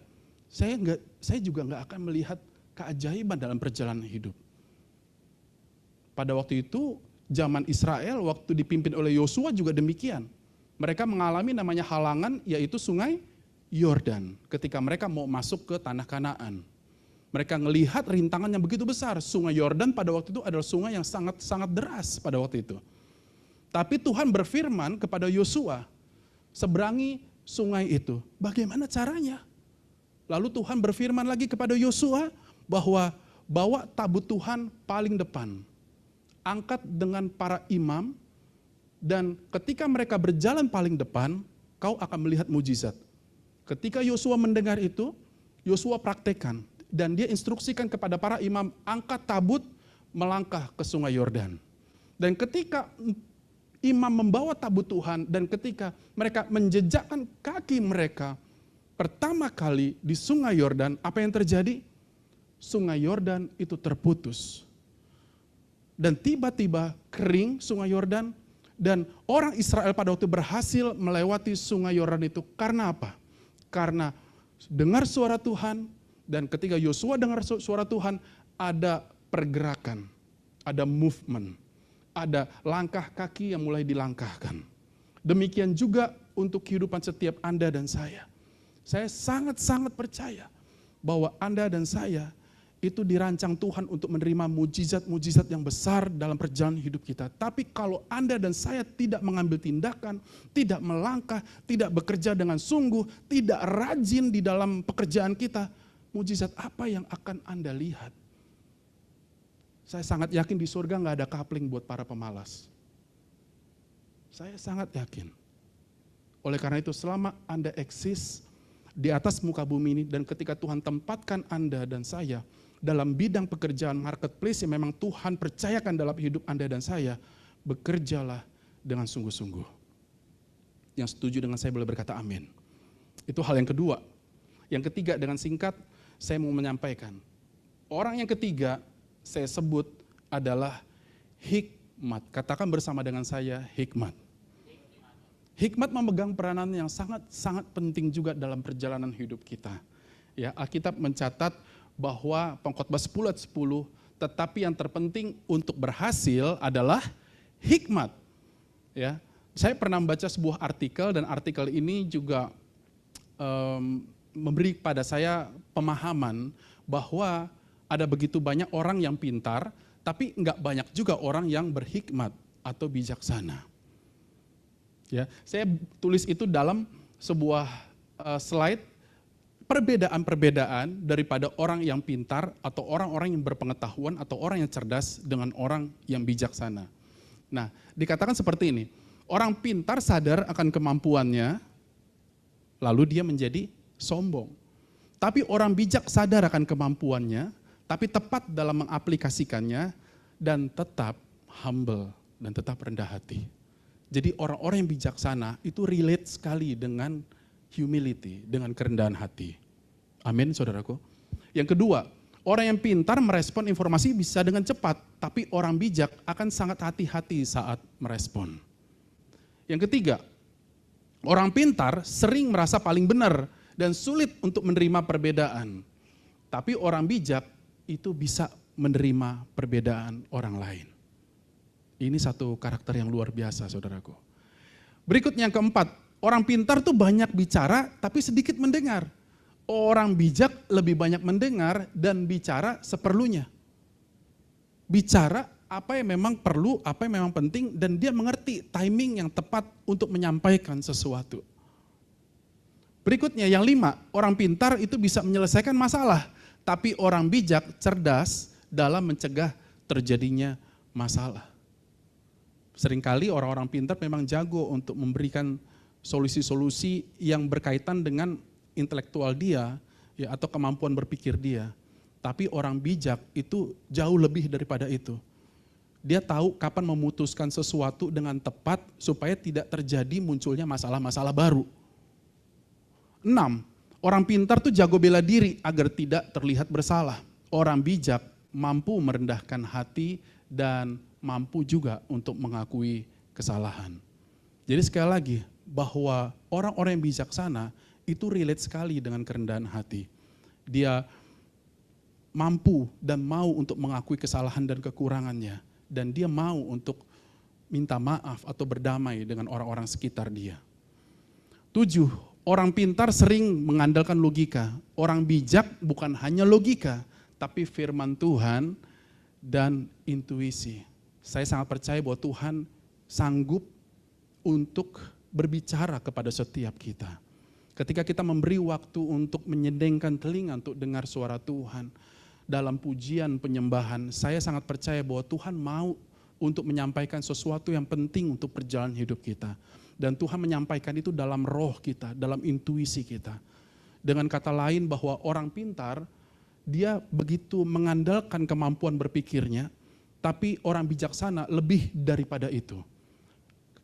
juga enggak akan melihat keajaiban dalam perjalanan hidup. Pada waktu itu, zaman Israel waktu dipimpin oleh Yosua juga demikian. Mereka mengalami namanya halangan, yaitu sungai Yordan. Ketika mereka mau masuk ke tanah Kanaan. Mereka melihat rintangan yang begitu besar. Sungai Yordan pada waktu itu adalah sungai yang sangat deras pada waktu itu. Tapi Tuhan berfirman kepada Yosua, seberangi sungai itu. Bagaimana caranya? Lalu Tuhan berfirman lagi kepada Yosua, bahwa bawa tabut Tuhan paling depan, angkat dengan para imam, dan ketika mereka berjalan paling depan, kau akan melihat mujizat. Ketika Yosua mendengar itu, Yosua praktekkan, dan dia instruksikan kepada para imam, angkat tabut, melangkah ke sungai Yordan. Dan ketika imam membawa tabut Tuhan, dan ketika mereka menjejakkan kaki mereka, pertama kali di sungai Yordan, apa yang terjadi? Sungai Yordan itu terputus. Dan tiba-tiba kering sungai Yordan, dan orang Israel pada waktu berhasil melewati sungai Yordan itu karena apa? Karena dengar suara Tuhan, dan ketika Yosua dengar suara Tuhan, ada pergerakan, ada movement, ada langkah kaki yang mulai dilangkahkan. Demikian juga untuk kehidupan setiap Anda dan saya. Saya sangat-sangat percaya bahwa Anda dan saya itu dirancang Tuhan untuk menerima mujizat-mujizat yang besar dalam perjalanan hidup kita. Tapi kalau Anda dan saya tidak mengambil tindakan, tidak melangkah, tidak bekerja dengan sungguh, tidak rajin di dalam pekerjaan kita, mujizat apa yang akan Anda lihat? Saya sangat yakin di surga nggak ada coupling buat para pemalas. Saya sangat yakin. Oleh karena itu selama Anda eksis di atas muka bumi ini, dan ketika Tuhan tempatkan Anda dan saya dalam bidang pekerjaan marketplace yang memang Tuhan percayakan dalam hidup Anda dan saya, bekerjalah dengan sungguh-sungguh. Yang setuju dengan saya boleh berkata amin. Itu hal yang kedua. Yang ketiga, dengan singkat saya mau menyampaikan. Orang yang ketiga saya sebut adalah hikmat. Katakan bersama dengan saya, hikmat. Hikmat memegang peranan yang sangat penting juga dalam perjalanan hidup kita. Ya, Alkitab mencatat bahwa Pengkhotbah 10 ayat 10, tetapi yang terpenting untuk berhasil adalah hikmat. Ya, saya pernah membaca sebuah artikel, dan artikel ini juga memberi pada saya pemahaman bahwa ada begitu banyak orang yang pintar, tapi enggak banyak juga orang yang berhikmat atau bijaksana. Ya, saya tulis itu dalam sebuah slide, perbedaan-perbedaan daripada orang yang pintar atau orang-orang yang berpengetahuan atau orang yang cerdas dengan orang yang bijaksana. Nah, dikatakan seperti ini, orang pintar sadar akan kemampuannya, lalu dia menjadi sombong. Tapi orang bijak sadar akan kemampuannya, tapi tepat dalam mengaplikasikannya, dan tetap humble, dan tetap rendah hati. Jadi orang-orang yang bijaksana itu relate sekali dengan humility, dengan kerendahan hati. Amin, saudaraku. Yang kedua, Orang yang pintar merespon informasi bisa dengan cepat, tapi orang bijak akan sangat hati-hati saat merespon. Yang ketiga, orang pintar sering merasa paling benar dan sulit untuk menerima perbedaan. Tapi orang bijak itu bisa menerima perbedaan orang lain. Ini satu karakter yang luar biasa, saudaraku. Berikutnya yang keempat, orang pintar tuh banyak bicara tapi sedikit mendengar. Orang bijak lebih banyak mendengar dan bicara seperlunya. Bicara apa yang memang perlu, apa yang memang penting, dan dia mengerti timing yang tepat untuk menyampaikan sesuatu. Berikutnya yang 5, orang pintar itu bisa menyelesaikan masalah, tapi orang bijak cerdas dalam mencegah terjadinya masalah. Seringkali orang-orang pintar memang jago untuk memberikan solusi-solusi yang berkaitan dengan intelektual dia, ya, atau kemampuan berpikir dia. Tapi orang bijak itu jauh lebih daripada itu. Dia tahu kapan memutuskan sesuatu dengan tepat supaya tidak terjadi munculnya masalah-masalah baru. 6, orang pintar tuh jago bela diri agar tidak terlihat bersalah. Orang bijak mampu merendahkan hati dan mampu juga untuk mengakui kesalahan. Jadi sekali lagi, bahwa orang-orang yang bijaksana itu relate sekali dengan kerendahan hati. Dia mampu dan mau untuk mengakui kesalahan dan kekurangannya. Dan dia mau untuk minta maaf atau berdamai dengan orang-orang sekitar dia. 7, orang pintar sering mengandalkan logika. Orang bijak bukan hanya logika, tapi firman Tuhan dan intuisi. Saya sangat percaya bahwa Tuhan sanggup untuk berbicara kepada setiap kita. Ketika kita memberi waktu untuk menyedengkan telinga untuk dengar suara Tuhan dalam pujian penyembahan, saya sangat percaya bahwa Tuhan mau untuk menyampaikan sesuatu yang penting untuk perjalanan hidup kita. Dan Tuhan menyampaikan itu dalam roh kita, dalam intuisi kita. Dengan kata lain bahwa orang pintar, dia begitu mengandalkan kemampuan berpikirnya, tapi orang bijaksana lebih daripada itu.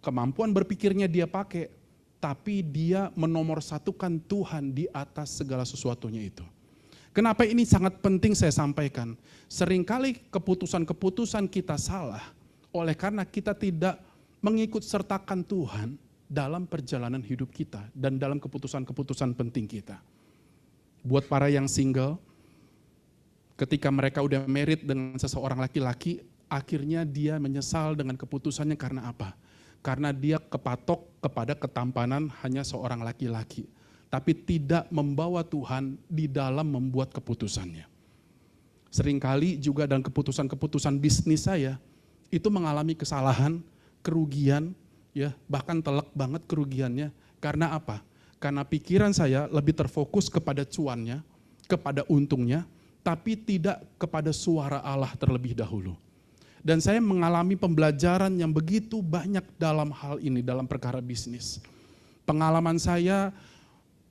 Kemampuan berpikirnya dia pakai, tapi dia menomorsatukan Tuhan di atas segala sesuatunya itu. Kenapa ini sangat penting saya sampaikan? Seringkali keputusan-keputusan kita salah oleh karena kita tidak mengikut sertakan Tuhan dalam perjalanan hidup kita dan dalam keputusan-keputusan penting kita. Buat para yang single, ketika mereka udah married dengan seseorang laki-laki, akhirnya dia menyesal dengan keputusannya karena apa? Karena dia kepatok kepada ketampanan hanya seorang laki-laki. Tapi tidak membawa Tuhan di dalam membuat keputusannya. Seringkali juga dalam keputusan-keputusan bisnis saya, itu mengalami kesalahan, kerugian, ya bahkan telak banget kerugiannya. Karena apa? Karena pikiran saya lebih terfokus kepada cuannya, kepada untungnya, tapi tidak kepada suara Allah terlebih dahulu. Dan saya mengalami pembelajaran yang begitu banyak dalam hal ini, dalam perkara bisnis. Pengalaman saya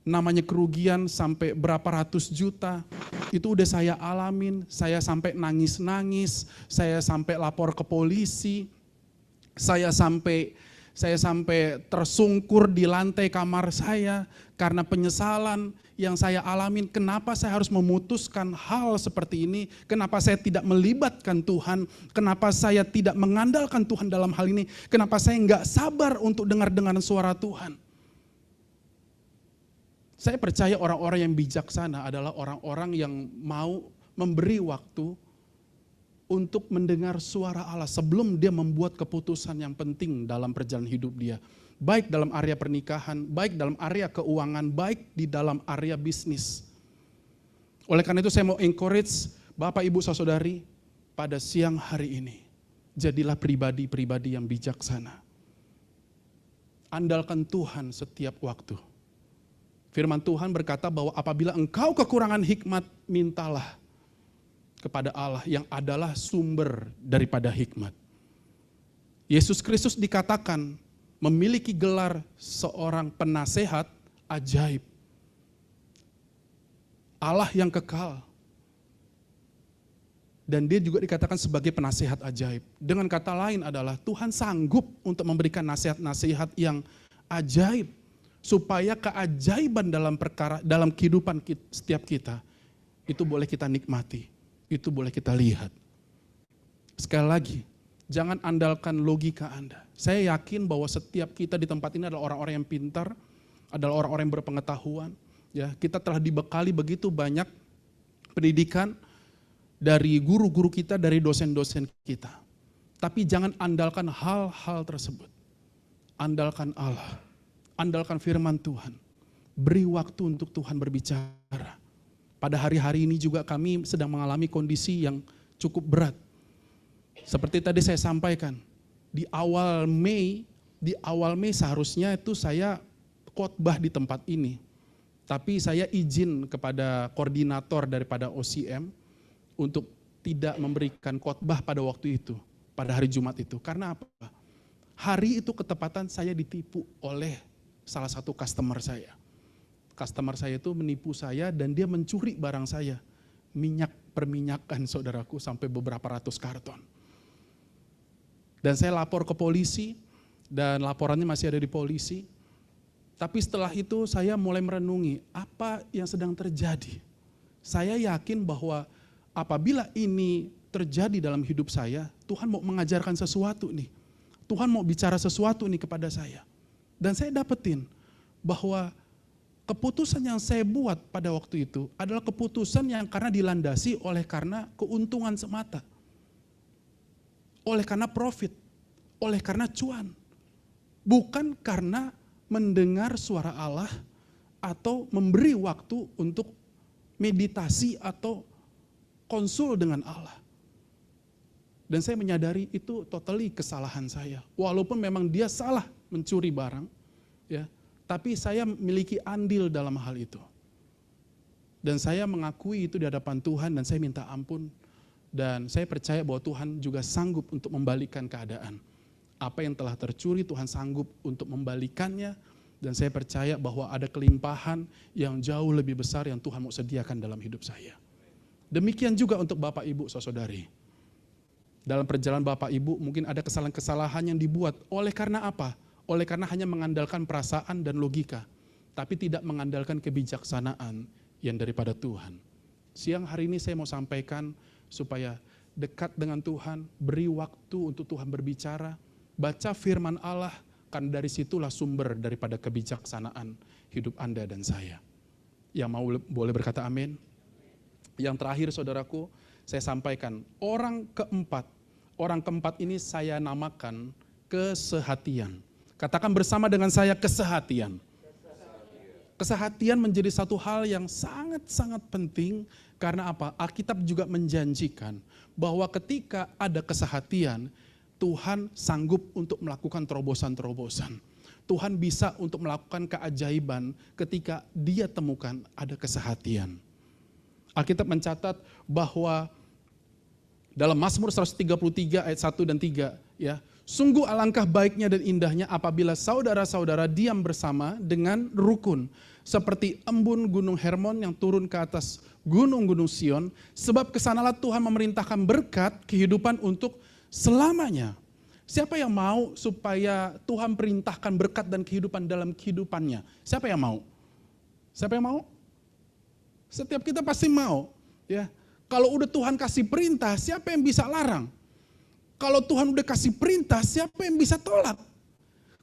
namanya kerugian sampai berapa ratus juta, itu udah saya alamin, saya sampai nangis-nangis, saya sampai lapor ke polisi, saya sampai tersungkur di lantai kamar saya karena penyesalan yang saya alamin. Kenapa saya harus memutuskan hal seperti ini? Kenapa saya tidak melibatkan Tuhan? Kenapa saya tidak mengandalkan Tuhan dalam hal ini? Kenapa saya nggak sabar untuk dengar suara Tuhan? Saya percaya orang-orang yang bijaksana adalah orang-orang yang mau memberi waktu untuk mendengar suara Allah sebelum dia membuat keputusan yang penting dalam perjalanan hidup dia. Baik dalam area pernikahan, baik dalam area keuangan, baik di dalam area bisnis. Oleh karena itu saya mau encourage Bapak Ibu Saudari pada siang hari ini. Jadilah pribadi-pribadi yang bijaksana. Andalkan Tuhan setiap waktu. Firman Tuhan berkata bahwa apabila engkau kekurangan hikmat, mintalah kepada Allah yang adalah sumber daripada hikmat. Yesus Kristus dikatakan memiliki gelar seorang penasehat ajaib. Allah yang kekal. Dan dia juga dikatakan sebagai penasehat ajaib. Dengan kata lain adalah Tuhan sanggup untuk memberikan nasihat-nasihat yang ajaib. Supaya keajaiban dalam kehidupan setiap kita, itu boleh kita nikmati. itu boleh kita lihat. Sekali lagi, jangan andalkan logika Anda. Saya yakin bahwa setiap kita di tempat ini adalah orang-orang yang pintar, adalah orang-orang yang berpengetahuan. Ya, kita telah dibekali begitu banyak pendidikan dari guru-guru kita, dari dosen-dosen kita. Tapi jangan andalkan hal-hal tersebut. Andalkan Allah, andalkan firman Tuhan. Beri waktu untuk Tuhan berbicara. Pada hari-hari ini juga kami sedang mengalami kondisi yang cukup berat. Seperti tadi saya sampaikan, di awal Mei seharusnya itu saya khotbah di tempat ini. Tapi saya izin kepada koordinator daripada OCM untuk tidak memberikan khotbah pada waktu itu, pada hari Jumat itu. Karena apa? Hari itu ketepatan saya ditipu oleh salah satu customer saya. Customer saya itu menipu saya dan dia mencuri barang saya. Minyak perminyakan saudaraku sampai beberapa ratus karton. Dan saya lapor ke polisi dan laporannya masih ada di polisi. Tapi setelah itu saya mulai merenungi apa yang sedang terjadi. Saya yakin bahwa apabila ini terjadi dalam hidup saya, Tuhan mau mengajarkan sesuatu nih. Tuhan mau bicara sesuatu nih kepada saya. Dan saya dapetin bahwa keputusan yang saya buat pada waktu itu adalah keputusan yang karena dilandasi oleh karena keuntungan semata. Oleh karena profit, oleh karena cuan. Bukan karena mendengar suara Allah atau memberi waktu untuk meditasi atau konsul dengan Allah. Dan saya menyadari itu totally kesalahan saya. Walaupun memang dia salah mencuri barang, ya, tapi saya memiliki andil dalam hal itu. Dan saya mengakui itu di hadapan Tuhan dan saya minta ampun. Dan saya percaya bahwa Tuhan juga sanggup untuk membalikan keadaan. Apa yang telah tercuri Tuhan sanggup untuk membalikannya. Dan saya percaya bahwa ada kelimpahan yang jauh lebih besar yang Tuhan mau sediakan dalam hidup saya. Demikian juga untuk Bapak Ibu saudari. Dalam perjalanan Bapak Ibu mungkin ada kesalahan-kesalahan yang dibuat. Oleh karena apa? Oleh karena hanya mengandalkan perasaan dan logika. Tapi tidak mengandalkan kebijaksanaan yang daripada Tuhan. Siang hari ini saya mau sampaikan supaya dekat dengan Tuhan, beri waktu untuk Tuhan berbicara, baca firman Allah, karena dari situlah sumber daripada kebijaksanaan hidup Anda dan saya. Yang mau boleh berkata amin? Yang terakhir saudaraku, saya sampaikan orang keempat ini saya namakan kesehatian. Katakan bersama dengan saya kesehatian. Kesehatian menjadi satu hal yang sangat-sangat penting karena apa? Alkitab juga menjanjikan bahwa ketika ada kesehatian, Tuhan sanggup untuk melakukan terobosan-terobosan. Tuhan bisa untuk melakukan keajaiban ketika dia temukan ada kesehatian. Alkitab mencatat bahwa dalam Mazmur 133 ayat 1 dan 3, ya, sungguh alangkah baiknya dan indahnya apabila saudara-saudara diam bersama dengan rukun. Seperti embun gunung Hermon yang turun ke atas gunung-gunung Sion. Sebab kesanalah Tuhan memerintahkan berkat kehidupan untuk selamanya. Siapa yang mau supaya Tuhan perintahkan berkat dan kehidupan dalam kehidupannya? Siapa yang mau? Siapa yang mau? Setiap kita pasti mau. Ya. Kalau udah Tuhan kasih perintah, siapa yang bisa larang? Kalau Tuhan udah kasih perintah, siapa yang bisa tolak?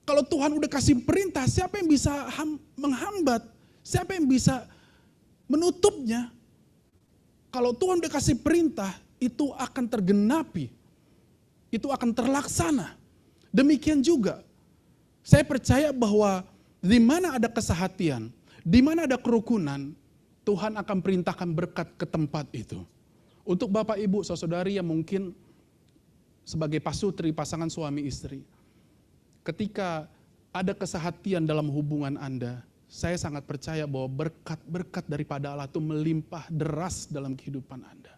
Kalau Tuhan udah kasih perintah, siapa yang bisa menghambat? Siapa yang bisa menutupnya? Kalau Tuhan udah kasih perintah, itu akan tergenapi. Itu akan terlaksana. Demikian juga, saya percaya bahwa di mana ada kesehatian, di mana ada kerukunan, Tuhan akan perintahkan berkat ke tempat itu. Untuk Bapak Ibu saudari yang mungkin sebagai pasutri pasangan suami istri, ketika ada kesehatian dalam hubungan Anda, saya sangat percaya bahwa berkat-berkat daripada Allah itu melimpah deras dalam kehidupan Anda.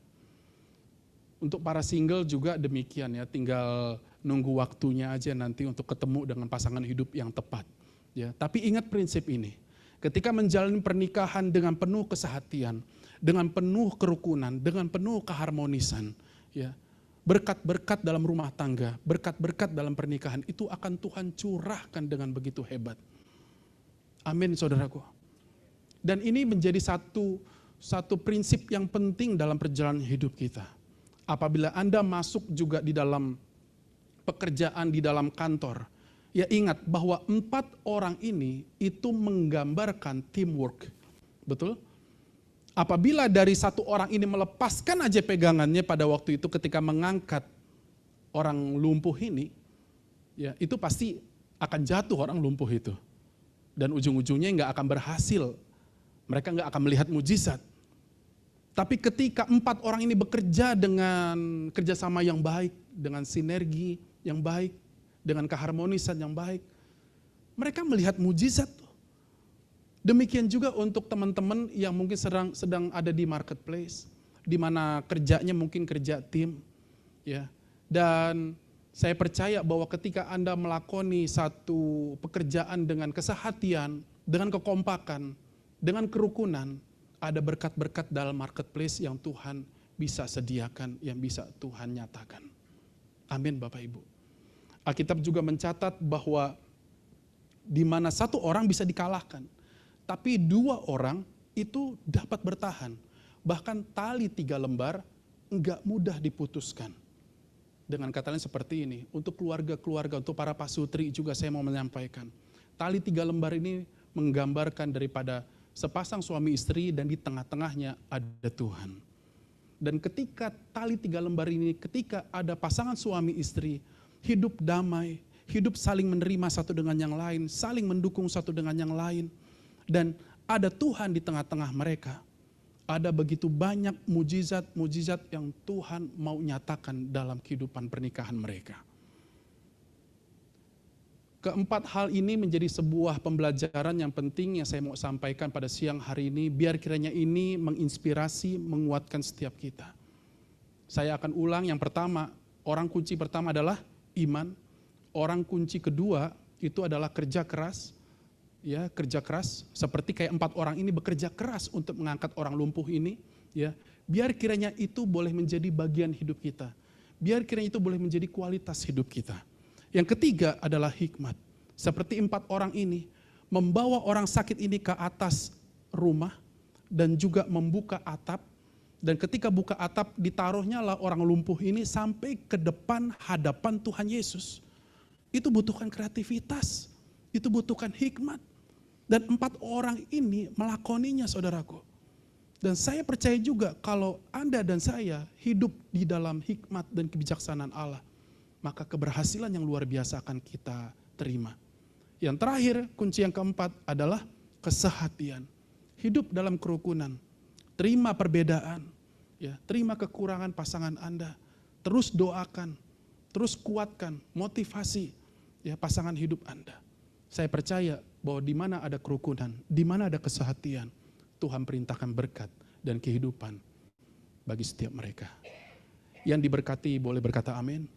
Untuk para single juga demikian ya, tinggal nunggu waktunya aja nanti untuk ketemu dengan pasangan hidup yang tepat. Ya, tapi ingat prinsip ini, ketika menjalani pernikahan dengan penuh kesehatian, dengan penuh kerukunan, dengan penuh keharmonisan, ya, berkat-berkat dalam rumah tangga, berkat-berkat dalam pernikahan itu akan Tuhan curahkan dengan begitu hebat. Amin saudaraku. Dan ini menjadi satu prinsip yang penting dalam perjalanan hidup kita. Apabila Anda masuk juga di dalam pekerjaan, di dalam kantor, ya ingat bahwa 4 orang ini itu menggambarkan teamwork. Betul? Apabila dari 1 orang ini melepaskan aja pegangannya pada waktu itu ketika mengangkat orang lumpuh ini, ya itu pasti akan jatuh orang lumpuh itu. Dan ujung-ujungnya nggak akan berhasil. Mereka nggak akan melihat mujizat. Tapi ketika 4 orang ini bekerja dengan kerjasama yang baik, dengan sinergi yang baik, dengan keharmonisan yang baik, mereka melihat mujizat. Demikian juga untuk teman-teman yang mungkin sedang ada di marketplace, di mana kerjanya mungkin kerja tim, ya. Dan saya percaya bahwa ketika Anda melakoni satu pekerjaan dengan kesehatian, dengan kekompakan, dengan kerukunan, ada berkat-berkat dalam marketplace yang Tuhan bisa sediakan, yang bisa Tuhan nyatakan. Amin Bapak Ibu. Alkitab juga mencatat bahwa di mana 1 orang bisa dikalahkan, tapi 2 orang itu dapat bertahan. Bahkan tali 3 lembar enggak mudah diputuskan. Dengan kata lain seperti ini, untuk keluarga-keluarga, untuk para pasutri juga saya mau menyampaikan. Tali 3 lembar ini menggambarkan daripada sepasang suami istri dan di tengah-tengahnya ada Tuhan. Dan ketika tali 3 lembar ini, ketika ada pasangan suami istri, hidup damai, hidup saling menerima satu dengan yang lain, saling mendukung satu dengan yang lain, dan ada Tuhan di tengah-tengah mereka. Ada begitu banyak mujizat-mujizat yang Tuhan mau nyatakan dalam kehidupan pernikahan mereka. Keempat hal ini menjadi sebuah pembelajaran yang penting yang saya mau sampaikan pada siang hari ini, biar kiranya ini menginspirasi, menguatkan setiap kita. Saya akan ulang, yang pertama, orang kunci pertama adalah iman. Orang kunci kedua itu adalah kerja keras. Ya, kerja keras, seperti kayak 4 orang ini bekerja keras untuk mengangkat orang lumpuh ini, ya. Biar kiranya itu boleh menjadi bagian hidup kita. Biar kiranya itu boleh menjadi kualitas hidup kita. Yang ketiga adalah hikmat. Seperti 4 orang ini, membawa orang sakit ini ke atas rumah dan juga membuka atap. Dan ketika buka atap, ditaruhnya lah orang lumpuh ini sampai ke depan hadapan Tuhan Yesus. Itu butuhkan kreativitas, itu butuhkan hikmat. Dan 4 orang ini melakoninya, saudaraku. Dan saya percaya juga kalau Anda dan saya hidup di dalam hikmat dan kebijaksanaan Allah, maka keberhasilan yang luar biasa akan kita terima. Yang terakhir, kunci yang keempat adalah kesehatian. Hidup dalam kerukunan, terima perbedaan, ya, terima kekurangan pasangan Anda, terus doakan, terus kuatkan, motivasi ya pasangan hidup Anda. Saya percaya bahwa di mana ada kerukunan, di mana ada kesehatian, Tuhan perintahkan berkat dan kehidupan bagi setiap mereka. Yang diberkati boleh berkata amin.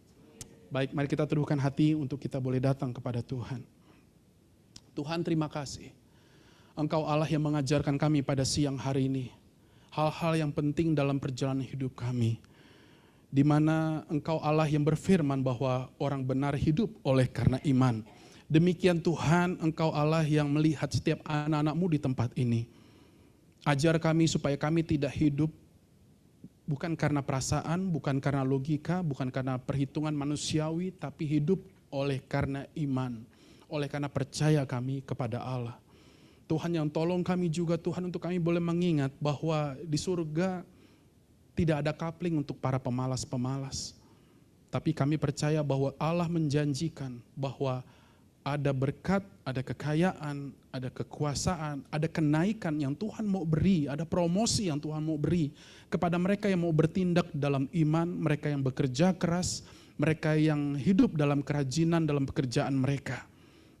Baik, mari kita teduhkan hati untuk kita boleh datang kepada Tuhan. Tuhan, terima kasih. Engkau Allah yang mengajarkan kami pada siang hari ini hal-hal yang penting dalam perjalanan hidup kami. Di mana Engkau Allah yang berfirman bahwa orang benar hidup oleh karena iman. Demikian Tuhan, Engkau Allah yang melihat setiap anak-anak-Mu di tempat ini. Ajar kami supaya kami tidak hidup bukan karena perasaan, bukan karena logika, bukan karena perhitungan manusiawi, tapi hidup oleh karena iman, oleh karena percaya kami kepada Allah. Tuhan yang tolong kami juga Tuhan untuk kami boleh mengingat bahwa di surga tidak ada coupling untuk para pemalas-pemalas. Tapi kami percaya bahwa Allah menjanjikan bahwa ada berkat, ada kekayaan, ada kekuasaan, ada kenaikan yang Tuhan mau beri, ada promosi yang Tuhan mau beri kepada mereka yang mau bertindak dalam iman, mereka yang bekerja keras, mereka yang hidup dalam kerajinan dalam pekerjaan mereka.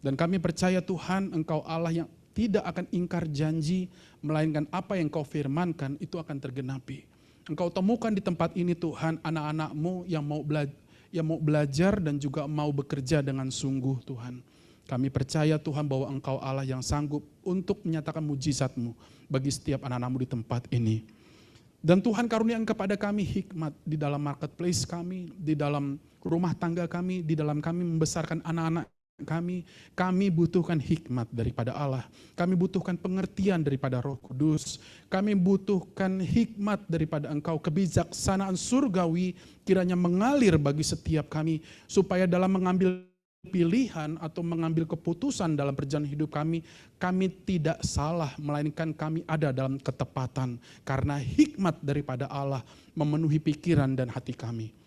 Dan kami percaya Tuhan, Engkau Allah yang tidak akan ingkar janji, melainkan apa yang Kau firmankan itu akan tergenapi. Engkau temukan di tempat ini Tuhan anak-anak-Mu yang mau belajar dan juga mau bekerja dengan sungguh Tuhan. Kami percaya Tuhan bahwa Engkau Allah yang sanggup untuk menyatakan mujizat-Mu bagi setiap anak-anak-Mu di tempat ini. Dan Tuhan karuniakan kepada kami hikmat di dalam marketplace kami, di dalam rumah tangga kami, di dalam kami membesarkan anak-anak Kami butuhkan hikmat daripada Allah. Kami butuhkan pengertian daripada Roh Kudus. Kami butuhkan hikmat daripada Engkau, kebijaksanaan surgawi kiranya mengalir bagi setiap kami, supaya dalam mengambil pilihan atau mengambil keputusan dalam perjalanan hidup kami tidak salah, melainkan kami ada dalam ketepatan. Karena hikmat daripada Allah memenuhi pikiran dan hati kami.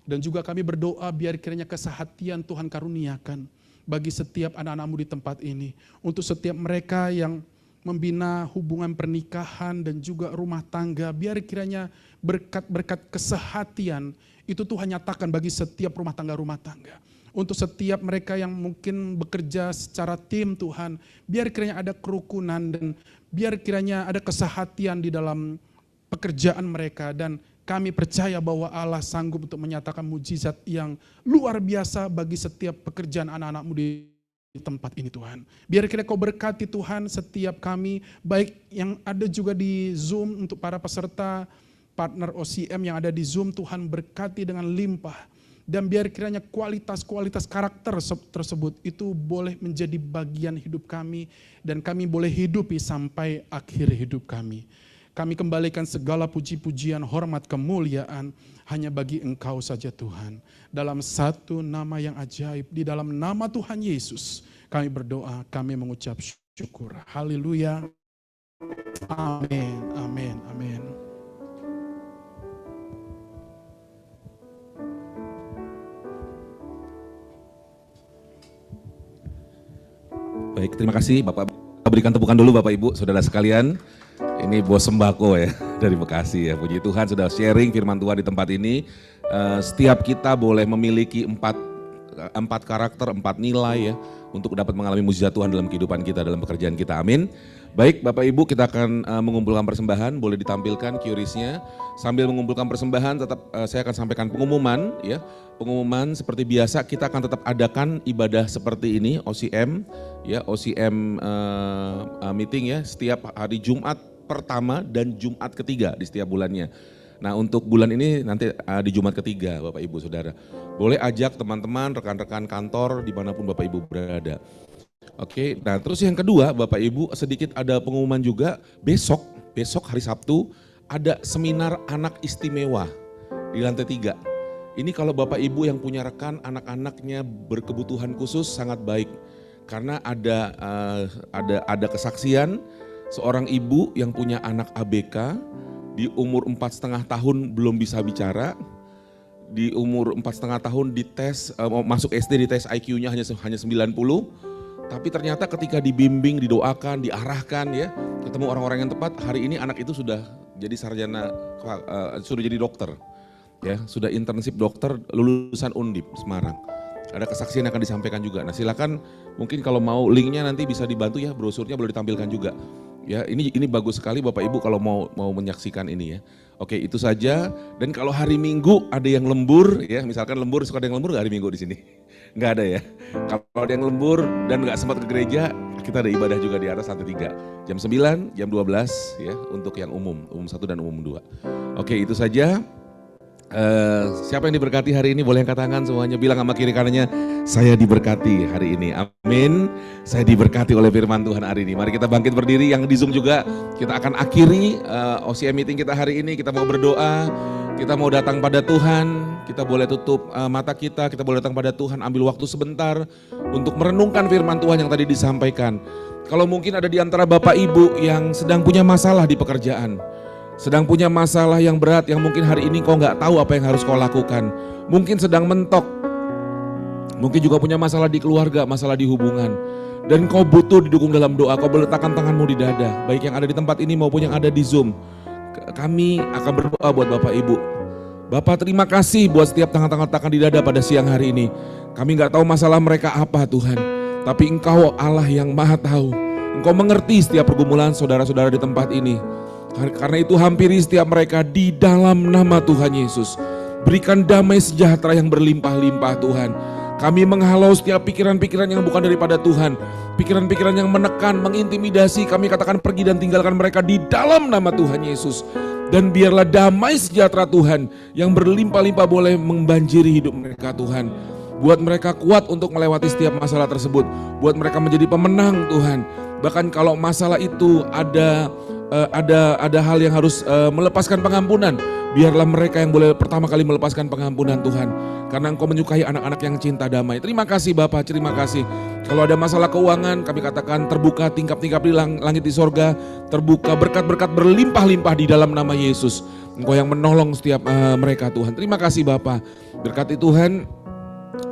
Dan juga kami berdoa biar kiranya kesehatian Tuhan karuniakan bagi setiap anak-anak-Mu di tempat ini. Untuk setiap mereka yang membina hubungan pernikahan dan juga rumah tangga, biar kiranya berkat-berkat kesehatian itu Tuhan nyatakan bagi setiap rumah tangga. Untuk setiap mereka yang mungkin bekerja secara tim Tuhan, biar kiranya ada kerukunan dan biar kiranya ada kesehatian di dalam pekerjaan mereka. Dan kami percaya bahwa Allah sanggup untuk menyatakan mujizat yang luar biasa bagi setiap pekerjaan anak-anak-Mu di tempat ini Tuhan. Biar kiranya Kau berkati Tuhan setiap kami, baik yang ada juga di Zoom untuk para peserta, partner OCM yang ada di Zoom, Tuhan berkati dengan limpah. Dan biar kiranya kualitas-kualitas karakter tersebut itu boleh menjadi bagian hidup kami dan kami boleh hidupi sampai akhir hidup kami. Kami kembalikan segala puji-pujian, hormat, kemuliaan hanya bagi Engkau saja Tuhan. Dalam satu nama yang ajaib, di dalam nama Tuhan Yesus, kami berdoa, kami mengucap syukur. Haleluya. Amin, amin, amin. Baik, terima kasih Bapak. Berikan tepukan dulu Bapak Ibu, saudara sekalian. Ini bos sembako ya dari Bekasi ya. Puji Tuhan sudah sharing firman Tuhan di tempat ini. Setiap kita boleh memiliki empat karakter, 4 nilai ya, untuk dapat mengalami mujizat Tuhan dalam kehidupan kita, dalam pekerjaan kita. Amin. Baik Bapak Ibu, kita akan mengumpulkan persembahan. Boleh ditampilkan QRIS-nya. Sambil mengumpulkan persembahan, tetap saya akan sampaikan pengumuman ya. Pengumuman seperti biasa, kita akan tetap adakan ibadah seperti ini, OCM ya, OCM meeting ya, setiap hari Jumat pertama dan Jumat ketiga di setiap bulannya. Nah untuk bulan ini nanti di Jumat ketiga Bapak Ibu Saudara. Boleh ajak teman-teman, rekan-rekan kantor dimanapun Bapak Ibu berada. Oke, nah terus yang kedua Bapak Ibu sedikit ada pengumuman juga, besok hari Sabtu ada seminar anak istimewa di lantai 3. Ini kalau Bapak Ibu yang punya rekan anak-anaknya berkebutuhan khusus sangat baik. Karena ada kesaksian seorang ibu yang punya anak ABK di umur 4,5 tahun belum bisa bicara, di umur 4,5 tahun dites masuk SD dites IQ-nya hanya 90, tapi ternyata ketika dibimbing, didoakan, diarahkan ya, ketemu orang-orang yang tepat, hari ini anak itu sudah jadi sarjana, sudah jadi dokter. Ya, sudah internship dokter lulusan Undip Semarang. Ada kesaksian yang akan disampaikan juga. Nah, silakan mungkin kalau mau linknya nanti bisa dibantu ya, brosurnya boleh ditampilkan juga. Ya, ini bagus sekali Bapak Ibu kalau mau menyaksikan ini ya. Oke, itu saja. Dan kalau hari Minggu ada yang lembur ya, misalkan lembur, suka ada yang lembur nggak hari Minggu di sini? Nggak ada ya. Kalau ada yang lembur dan nggak sempat ke gereja, kita ada ibadah juga di atas lantai 3. Jam 9, jam 12 ya untuk yang umum 1 dan umum 2. Oke, itu saja. Siapa yang diberkati hari ini boleh angkat tangan semuanya, bilang sama kiri kanannya, saya diberkati hari ini, amin. Saya diberkati oleh firman Tuhan hari ini. Mari kita bangkit berdiri, yang di Zoom juga kita akan akhiri OCM meeting kita hari ini. Kita mau berdoa, kita mau datang pada Tuhan, kita boleh tutup mata kita boleh datang pada Tuhan, ambil waktu sebentar untuk merenungkan firman Tuhan yang tadi disampaikan. Kalau mungkin ada di antara Bapak Ibu yang sedang punya masalah di pekerjaan, sedang punya masalah yang berat yang mungkin hari ini kau nggak tahu apa yang harus kau lakukan. Mungkin sedang mentok. Mungkin juga punya masalah di keluarga, masalah di hubungan. Dan kau butuh didukung dalam doa, kau boleh letakkan tanganmu di dada. Baik yang ada di tempat ini maupun yang ada di Zoom. Kami akan berdoa buat Bapak Ibu. Bapak terima kasih buat setiap tangan-tangan letakkan di dada pada siang hari ini. Kami nggak tahu masalah mereka apa Tuhan. Tapi Engkau Allah yang maha tahu. Engkau mengerti setiap pergumulan saudara-saudara di tempat ini. Karena itu hampiri setiap mereka di dalam nama Tuhan Yesus. Berikan damai sejahtera yang berlimpah-limpah Tuhan. Kami menghalau setiap pikiran-pikiran yang bukan daripada Tuhan. Pikiran-pikiran yang menekan, mengintimidasi, kami katakan pergi dan tinggalkan mereka di dalam nama Tuhan Yesus. Dan biarlah damai sejahtera Tuhan yang berlimpah-limpah boleh membanjiri hidup mereka Tuhan. Buat mereka kuat untuk melewati setiap masalah tersebut. Buat mereka menjadi pemenang Tuhan. Bahkan kalau masalah itu ada hal yang harus melepaskan pengampunan. Biarlah mereka yang boleh pertama kali melepaskan pengampunan Tuhan. Karena Engkau menyukai anak-anak yang cinta damai. Terima kasih Bapa, terima kasih. Kalau ada masalah keuangan, kami katakan terbuka tingkap-tingkap di langit di sorga. Terbuka berkat-berkat berlimpah-limpah di dalam nama Yesus. Engkau yang menolong setiap mereka Tuhan. Terima kasih Bapa. Berkati Tuhan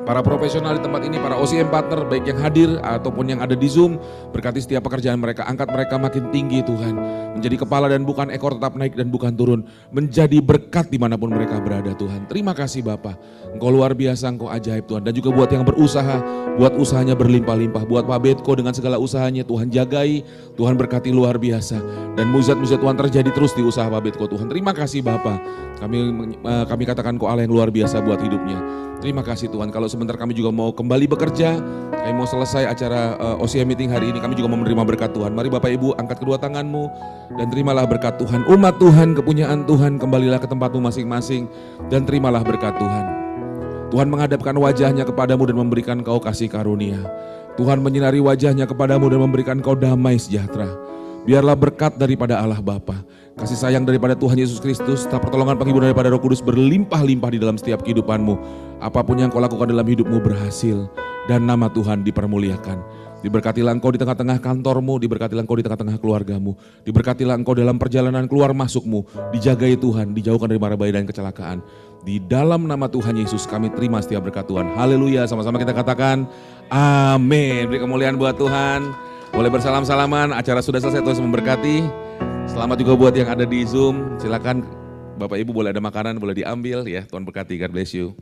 para profesional di tempat ini, para OCM partner, baik yang hadir ataupun yang ada di Zoom, berkati setiap pekerjaan mereka, angkat mereka makin tinggi Tuhan, menjadi kepala dan bukan ekor, tetap naik dan bukan turun, menjadi berkat dimanapun mereka berada Tuhan. Terima kasih Bapa, Engkau luar biasa, Engkau ajaib Tuhan. Dan juga buat yang berusaha, buat usahanya berlimpah-limpah, buat Pak Betko dengan segala usahanya, Tuhan jagai, Tuhan berkati luar biasa, dan mujizat-mujizat Tuhan terjadi terus di usaha Pak Betko Tuhan. Terima kasih Bapa, kami katakan Kau Allah yang luar biasa buat hidupnya. Terima kasih Tuhan. Kalau sebentar kami juga mau kembali bekerja, kami mau selesai acara OCM meeting hari ini, kami juga mau menerima berkat Tuhan. Mari Bapak Ibu angkat kedua tanganmu dan terimalah berkat Tuhan. Umat Tuhan, kepunyaan Tuhan, kembalilah ke tempatmu masing-masing dan terimalah berkat Tuhan. Tuhan menghadapkan wajahnya kepadamu dan memberikan kau kasih karunia. Tuhan menyinari wajahnya kepadamu dan memberikan kau damai sejahtera. Biarlah berkat daripada Allah Bapa, kasih sayang daripada Tuhan Yesus Kristus, serta pertolongan penghiburan daripada Roh Kudus berlimpah-limpah di dalam setiap kehidupanmu. Apapun yang kau lakukan dalam hidupmu berhasil dan nama Tuhan dipermuliakan. Diberkatilah engkau di tengah-tengah kantormu, diberkatilah engkau di tengah-tengah keluargamu, diberkatilah engkau dalam perjalanan keluar masukmu, dijagai Tuhan, dijauhkan dari mara bahaya dan kecelakaan. Di dalam nama Tuhan Yesus kami terima setiap berkat Tuhan. Haleluya, sama-sama kita katakan amin. Beri kemuliaan buat Tuhan. Boleh bersalam-salaman, acara sudah selesai, Tuhan memberkati. Selamat juga buat yang ada di Zoom, silakan Bapak Ibu boleh ada makanan, boleh diambil ya. Tuhan berkati, God bless you.